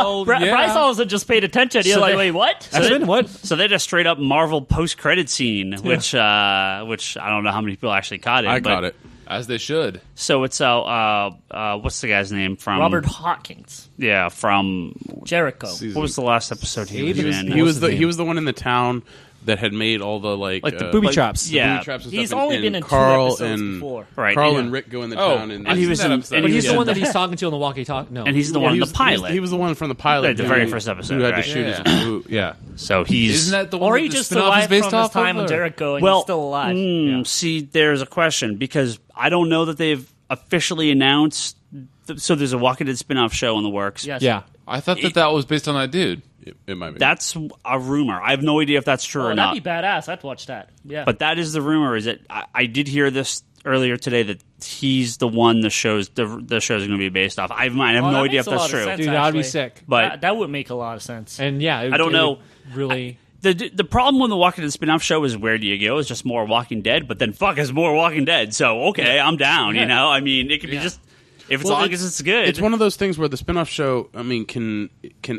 Speaker 5: also just paid attention. You're
Speaker 1: So
Speaker 5: like,
Speaker 1: they-
Speaker 5: wait, what?
Speaker 3: X-Men? What?
Speaker 1: So they had a straight up Marvel post credit scene, which I don't know how many people actually caught it.
Speaker 2: I
Speaker 1: but-
Speaker 2: caught it.
Speaker 4: As they should.
Speaker 1: So it's what's the guy's name from
Speaker 5: Robert Hawkins,
Speaker 1: Yeah, from
Speaker 5: Jericho.
Speaker 1: what was the last episode he was in?
Speaker 2: He was
Speaker 3: his name?
Speaker 2: the one in the town that had made all the like
Speaker 3: The booby traps.
Speaker 2: the
Speaker 1: Yeah.
Speaker 2: booby traps and
Speaker 5: He's
Speaker 2: stuff,
Speaker 5: only
Speaker 2: and
Speaker 5: been in 2
Speaker 2: Carl
Speaker 5: episodes
Speaker 2: and
Speaker 5: before.
Speaker 1: Right.
Speaker 2: Carl
Speaker 1: yeah.
Speaker 2: and Rick go in the
Speaker 4: Oh,
Speaker 2: town and
Speaker 1: And he was in,
Speaker 4: episode.
Speaker 1: and
Speaker 3: But
Speaker 1: he
Speaker 3: he's
Speaker 1: was
Speaker 3: the
Speaker 1: in
Speaker 3: one that he's talking to on the walkie-talkie. No.
Speaker 1: and he's the one,
Speaker 2: he
Speaker 1: the
Speaker 2: was,
Speaker 1: pilot.
Speaker 2: He was the one from the pilot,
Speaker 1: Right, the very first episode,
Speaker 2: who had
Speaker 1: right.
Speaker 2: to shoot
Speaker 4: Yeah.
Speaker 2: his. Yeah,
Speaker 1: so he's
Speaker 4: Isn't that the one
Speaker 5: Or
Speaker 4: that
Speaker 5: he
Speaker 4: the
Speaker 5: just
Speaker 4: spin-off is
Speaker 5: survived
Speaker 4: based
Speaker 5: from his
Speaker 4: off
Speaker 5: time
Speaker 4: of?
Speaker 5: on Jericho and
Speaker 1: well.
Speaker 5: he's still alive.
Speaker 1: See, there's a question because I don't know that they've officially announced. So there's a Walking Dead spin-off show in the works.
Speaker 5: Yes.
Speaker 3: Yeah.
Speaker 4: I thought that was based on that dude.
Speaker 2: it might be.
Speaker 1: That's a rumor. I have no idea if that's true
Speaker 5: Oh,
Speaker 1: or
Speaker 5: that'd
Speaker 1: not.
Speaker 5: be badass. I'd watch that. Yeah.
Speaker 1: But that is the rumor. Is that I did hear this earlier today that he's the one the show's going to be based off. I have
Speaker 5: Oh,
Speaker 1: no
Speaker 5: that
Speaker 1: idea if
Speaker 5: makes a
Speaker 1: that's
Speaker 5: lot of
Speaker 1: true.
Speaker 5: sense,
Speaker 3: Dude, that'd be
Speaker 5: actually.
Speaker 3: sick.
Speaker 1: But
Speaker 5: that would make a lot of sense.
Speaker 3: And yeah,
Speaker 1: I don't
Speaker 3: it
Speaker 1: know.
Speaker 3: would really.
Speaker 1: The problem with the Walking Dead spin-off show is where do you go? It's just more Walking Dead, but then fuck is more Walking Dead. So okay, I'm down. You know, I mean, it could be just if it's long as it's good.
Speaker 2: It's one of those things where the spin-off show, I mean, can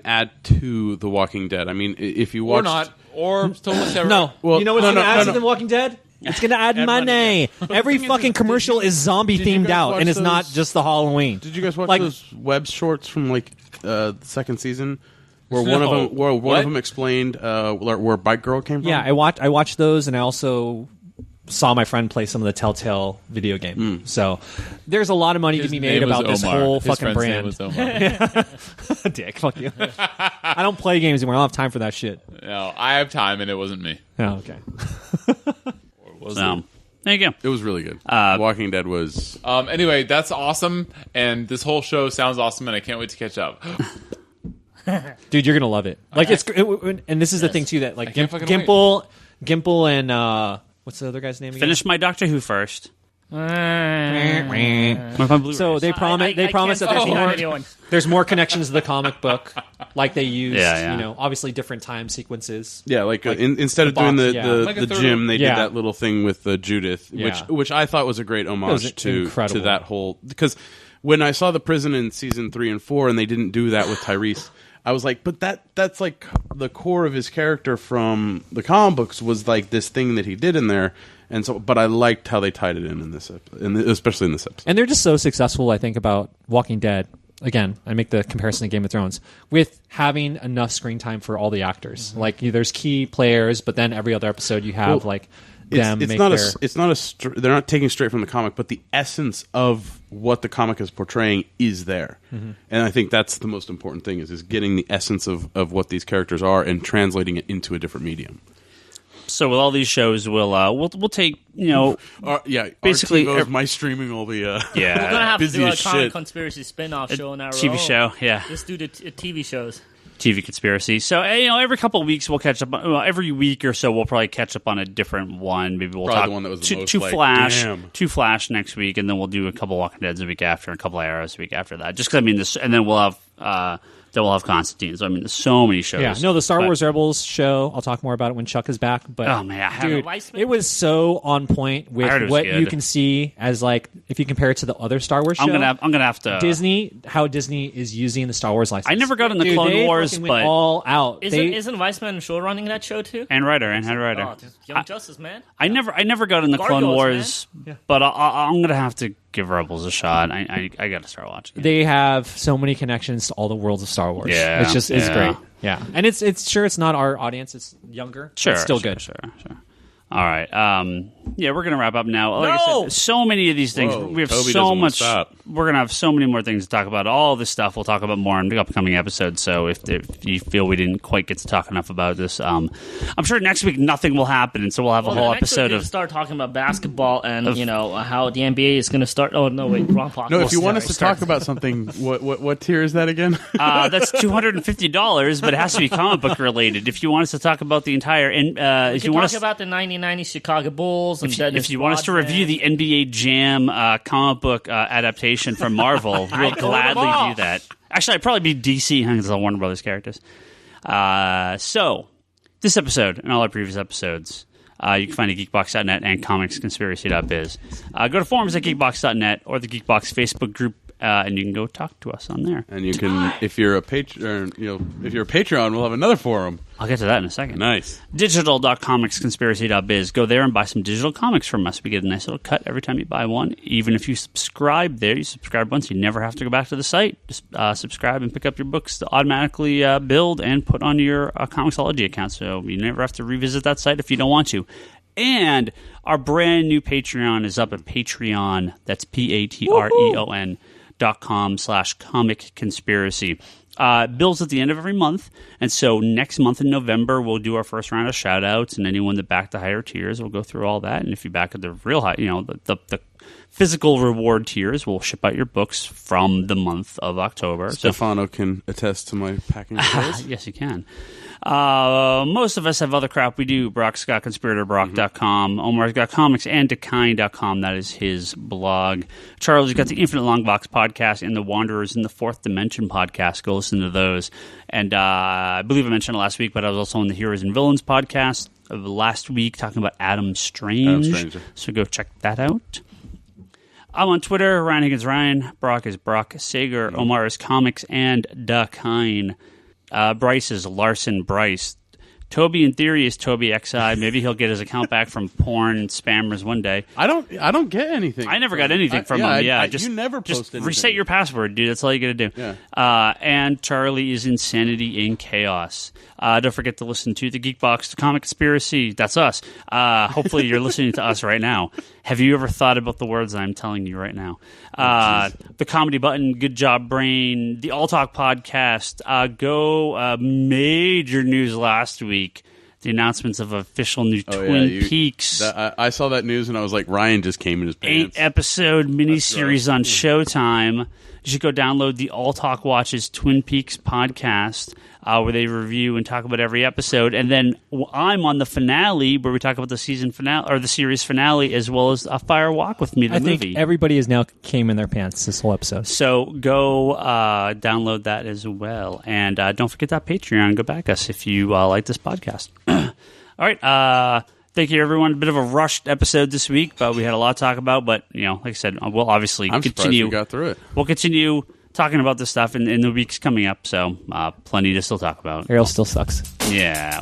Speaker 2: add to The Walking Dead. I mean, if you
Speaker 4: Or
Speaker 2: watch
Speaker 4: not. Or totally separate.
Speaker 3: No.
Speaker 2: Well,
Speaker 3: you know what's
Speaker 2: no,
Speaker 3: going to
Speaker 2: no,
Speaker 3: add
Speaker 2: no,
Speaker 3: to
Speaker 2: no.
Speaker 3: The Walking Dead? It's going to add money. Every
Speaker 2: thing is,
Speaker 3: fucking commercial is zombie
Speaker 2: did you
Speaker 3: themed
Speaker 2: guys
Speaker 3: out,
Speaker 2: watch
Speaker 3: and it's not
Speaker 2: those-
Speaker 3: just the Halloween.
Speaker 2: Did you guys watch
Speaker 3: Like-
Speaker 2: those web shorts from like the second season, where one
Speaker 4: No.
Speaker 2: of
Speaker 4: What?
Speaker 2: them explained where Bike Girl came from?
Speaker 3: Yeah, I watched those, and I also saw my friend play some of the Telltale video game. So there's a lot of money to
Speaker 4: His
Speaker 3: be
Speaker 4: name
Speaker 3: made
Speaker 4: was
Speaker 3: about this
Speaker 4: Omar.
Speaker 3: whole
Speaker 4: His
Speaker 3: fucking
Speaker 4: friend's name
Speaker 3: brand.
Speaker 4: was Omar.
Speaker 3: Dick, fuck you. I don't play games anymore. I don't have time for that shit.
Speaker 4: No, I have time, and it wasn't me.
Speaker 3: Oh, okay.
Speaker 4: Or was
Speaker 1: so, there you go.
Speaker 2: It was really good. Walking Dead was.
Speaker 4: it? Anyway, that's awesome, and this whole show sounds awesome, and I can't wait to catch up.
Speaker 3: Dude, you're gonna love it. Like and this is the thing too that like
Speaker 4: can't fucking
Speaker 3: Gimple and what's the other guy's name again?
Speaker 1: Finish my Doctor Who first. What if on Blu-rays?
Speaker 3: So they promise that there's more connections to the comic book, like they used.
Speaker 1: Yeah.
Speaker 3: Obviously different time sequences.
Speaker 2: Yeah, instead of doing
Speaker 3: box,
Speaker 2: the
Speaker 4: Like a third
Speaker 2: gym, they
Speaker 3: Yeah.
Speaker 2: did that little thing with Judith,
Speaker 3: Yeah.
Speaker 2: which I thought was a great
Speaker 3: was
Speaker 2: homage to
Speaker 3: incredible.
Speaker 2: that whole. Because when I saw the prison in season 3 and 4, and they didn't do that with Tyrese, I was like, but that's like the core of his character from the comic books was like this thing that he did in there, and so. But I liked how they tied it in this, especially in this episode.
Speaker 3: And they're just so successful, I think, about Walking Dead. Again, I make the comparison to Game of Thrones with having enough screen time for all the actors.
Speaker 2: Mm-hmm.
Speaker 3: Like there's key players, but then every other episode you have them
Speaker 2: It's
Speaker 3: make
Speaker 2: not
Speaker 3: their.
Speaker 2: they're not taking straight from the comic, but the essence of what the comic is portraying is there, and I think that's the most important thing is getting the essence of what these characters are and translating it into a different medium.
Speaker 1: So with all these shows, we'll take
Speaker 2: Basically,
Speaker 1: basically
Speaker 2: my streaming will be
Speaker 5: We're gonna have to
Speaker 2: busy
Speaker 5: do a
Speaker 2: as
Speaker 5: comic
Speaker 2: shit.
Speaker 5: conspiracy spin-off show in our
Speaker 1: TV
Speaker 5: row.
Speaker 1: show. Yeah,
Speaker 5: Let's do the TV shows.
Speaker 1: TV conspiracy. So every couple of weeks we'll catch up. Every week or so we'll probably catch up on a different one. Maybe we'll
Speaker 2: Probably
Speaker 1: talk
Speaker 2: the one that was the most,
Speaker 1: two
Speaker 2: like,
Speaker 1: Flash,
Speaker 2: damn.
Speaker 1: two Flash next week, and then we'll do a couple Walking Deads the week after, and a couple Arrows the week after that. Just because this, and then we'll have Constantine. So there's so many shows.
Speaker 3: Yeah, no, the Star
Speaker 1: But-
Speaker 3: Wars Rebels show. I'll talk more about it when Chuck is back. But
Speaker 1: Oh man, I haven't-
Speaker 3: dude,
Speaker 5: Weissman?
Speaker 3: it was so on point
Speaker 1: I heard it
Speaker 3: with
Speaker 1: was
Speaker 3: what
Speaker 1: good.
Speaker 3: you can see as like if you compare it to the other Star Wars show.
Speaker 1: I'm gonna have to.
Speaker 3: How Disney is using the Star Wars license.
Speaker 1: I never got in the
Speaker 3: Dude,
Speaker 1: Clone
Speaker 3: they
Speaker 1: Wars,
Speaker 3: fucking
Speaker 1: but
Speaker 3: went all out.
Speaker 5: Isn't Weissman show running that show too?
Speaker 1: and head writer.
Speaker 5: Oh, Young Justice, man.
Speaker 1: I never got in the Clone
Speaker 5: Gargoyles,
Speaker 1: Wars, but I'm gonna have to give Rebels a shot. I got to start watching.
Speaker 3: They have so many connections to all the worlds of Star Wars.
Speaker 1: Yeah,
Speaker 3: it's
Speaker 1: yeah.
Speaker 3: great. Yeah, and it's not our audience. It's younger. but
Speaker 1: Sure,
Speaker 3: it's still
Speaker 1: sure,
Speaker 3: good.
Speaker 1: Sure. All right. We're gonna wrap up now. Like I
Speaker 5: No!
Speaker 1: said, so many of these things.
Speaker 2: Whoa,
Speaker 1: we have
Speaker 2: Toby
Speaker 1: so
Speaker 2: doesn't wanna
Speaker 1: much.
Speaker 2: stop.
Speaker 1: We're gonna have so many more things to talk about. All this stuff we'll talk about more in the upcoming episodes. So if you feel we didn't quite get to talk enough about this, I'm sure next week nothing will happen, and so we'll have a whole episode
Speaker 5: of
Speaker 1: of.
Speaker 5: start talking about basketball and how the NBA is going to start. Oh no, wait, wrong podcast.
Speaker 2: No, if you want us to
Speaker 5: Sorry.
Speaker 2: talk about something, what tier is that again?
Speaker 1: That's $250, but it has to be comic book related. If you want us to talk about the entire,
Speaker 5: We
Speaker 1: if
Speaker 5: can
Speaker 1: you want
Speaker 5: talk
Speaker 1: us,
Speaker 5: about the 1990 Chicago Bulls and
Speaker 1: if you want us to review the NBA Jam comic book adaptation from Marvel, we'll gladly do that. Actually, I'd probably be DC because all Warner Brothers characters. So, this episode and all our previous episodes, you can find at geekbox.net and comicsconspiracy.biz. Go to forums at geekbox.net or the Geekbox Facebook group, and you can go talk to us on there.
Speaker 2: And you can, if you're a Patreon, if you're a Patreon, we'll have another forum.
Speaker 1: I'll get to that in a second.
Speaker 2: Nice.
Speaker 1: Digital.comicsconspiracy.biz. Go there and buy some digital comics from us. We get a nice little cut every time you buy one. Even if you subscribe there, you subscribe once, you never have to go back to the site. Just subscribe and pick up your books to automatically build and put on your Comixology account. So you never have to revisit that site if you don't want to. And our brand new Patreon is up at Patreon. That's patreon.com/comic conspiracy. Bills at the end of every month, and so next month in November we'll do our first round of shout outs, and anyone that backed the higher tiers we'll go through all that, and if you back at the real high, the physical reward tiers, we'll ship out your books from the month of October.
Speaker 2: Stefano can attest to my packing skills.
Speaker 1: Yes, you can. Most of us have other crap we do. Brock's got conspiratorBrock.com. Omar's got comics and Dekine.com. That is his blog. Charlie's got the Infinite Longbox podcast and the Wanderers in the Fourth Dimension podcast. Go listen to those. And I believe I mentioned it last week, but I was also on the Heroes and Villains podcast of last week talking about Adam Strange. So go check that out. I'm on Twitter. Ryan Higgins Ryan. Brock is Brock Sager. Omar is Comics and Dekine. Bryce is Larson Bryce. Toby, in theory, is Toby XI. Maybe he'll get his account back from porn and spammers one day.
Speaker 2: I don't get anything.
Speaker 1: I never got anything from him. Yeah,
Speaker 2: you never post
Speaker 1: just
Speaker 2: anything.
Speaker 1: reset your password, dude. That's all you got to do.
Speaker 2: Yeah.
Speaker 1: And Charlie is Insanity in Chaos. Don't forget to listen to the Geekbox, the Comic Conspiracy. That's us. Hopefully, you're listening to us right now. Have you ever thought about the words I'm telling you right now? The Comedy Button, Good Job Brain, the All Talk Podcast. Major news last week. The announcements of official new Twin Peaks.
Speaker 2: I saw that news and I was like, Ryan just came in his pants.
Speaker 1: 8-episode miniseries on Showtime. You should go download the All Talk Watches Twin Peaks podcast. where they review and talk about every episode. And then I'm on the finale where we talk about the season finale or the series finale, as well as a Fire Walk with Me, the
Speaker 3: I
Speaker 1: movie.
Speaker 3: think everybody has now came in their pants this whole episode.
Speaker 1: So go download that as well. And don't forget that Patreon. Go back us if you like this podcast. All right. Thank you, everyone. A bit of a rushed episode this week, but we had a lot to talk about. But, like I said, we'll obviously
Speaker 2: I'm surprised
Speaker 1: continue.
Speaker 2: we got through it.
Speaker 1: We'll continue talking about this stuff in the weeks coming up. So plenty to still talk about.
Speaker 3: Ariel still sucks.
Speaker 1: Yeah.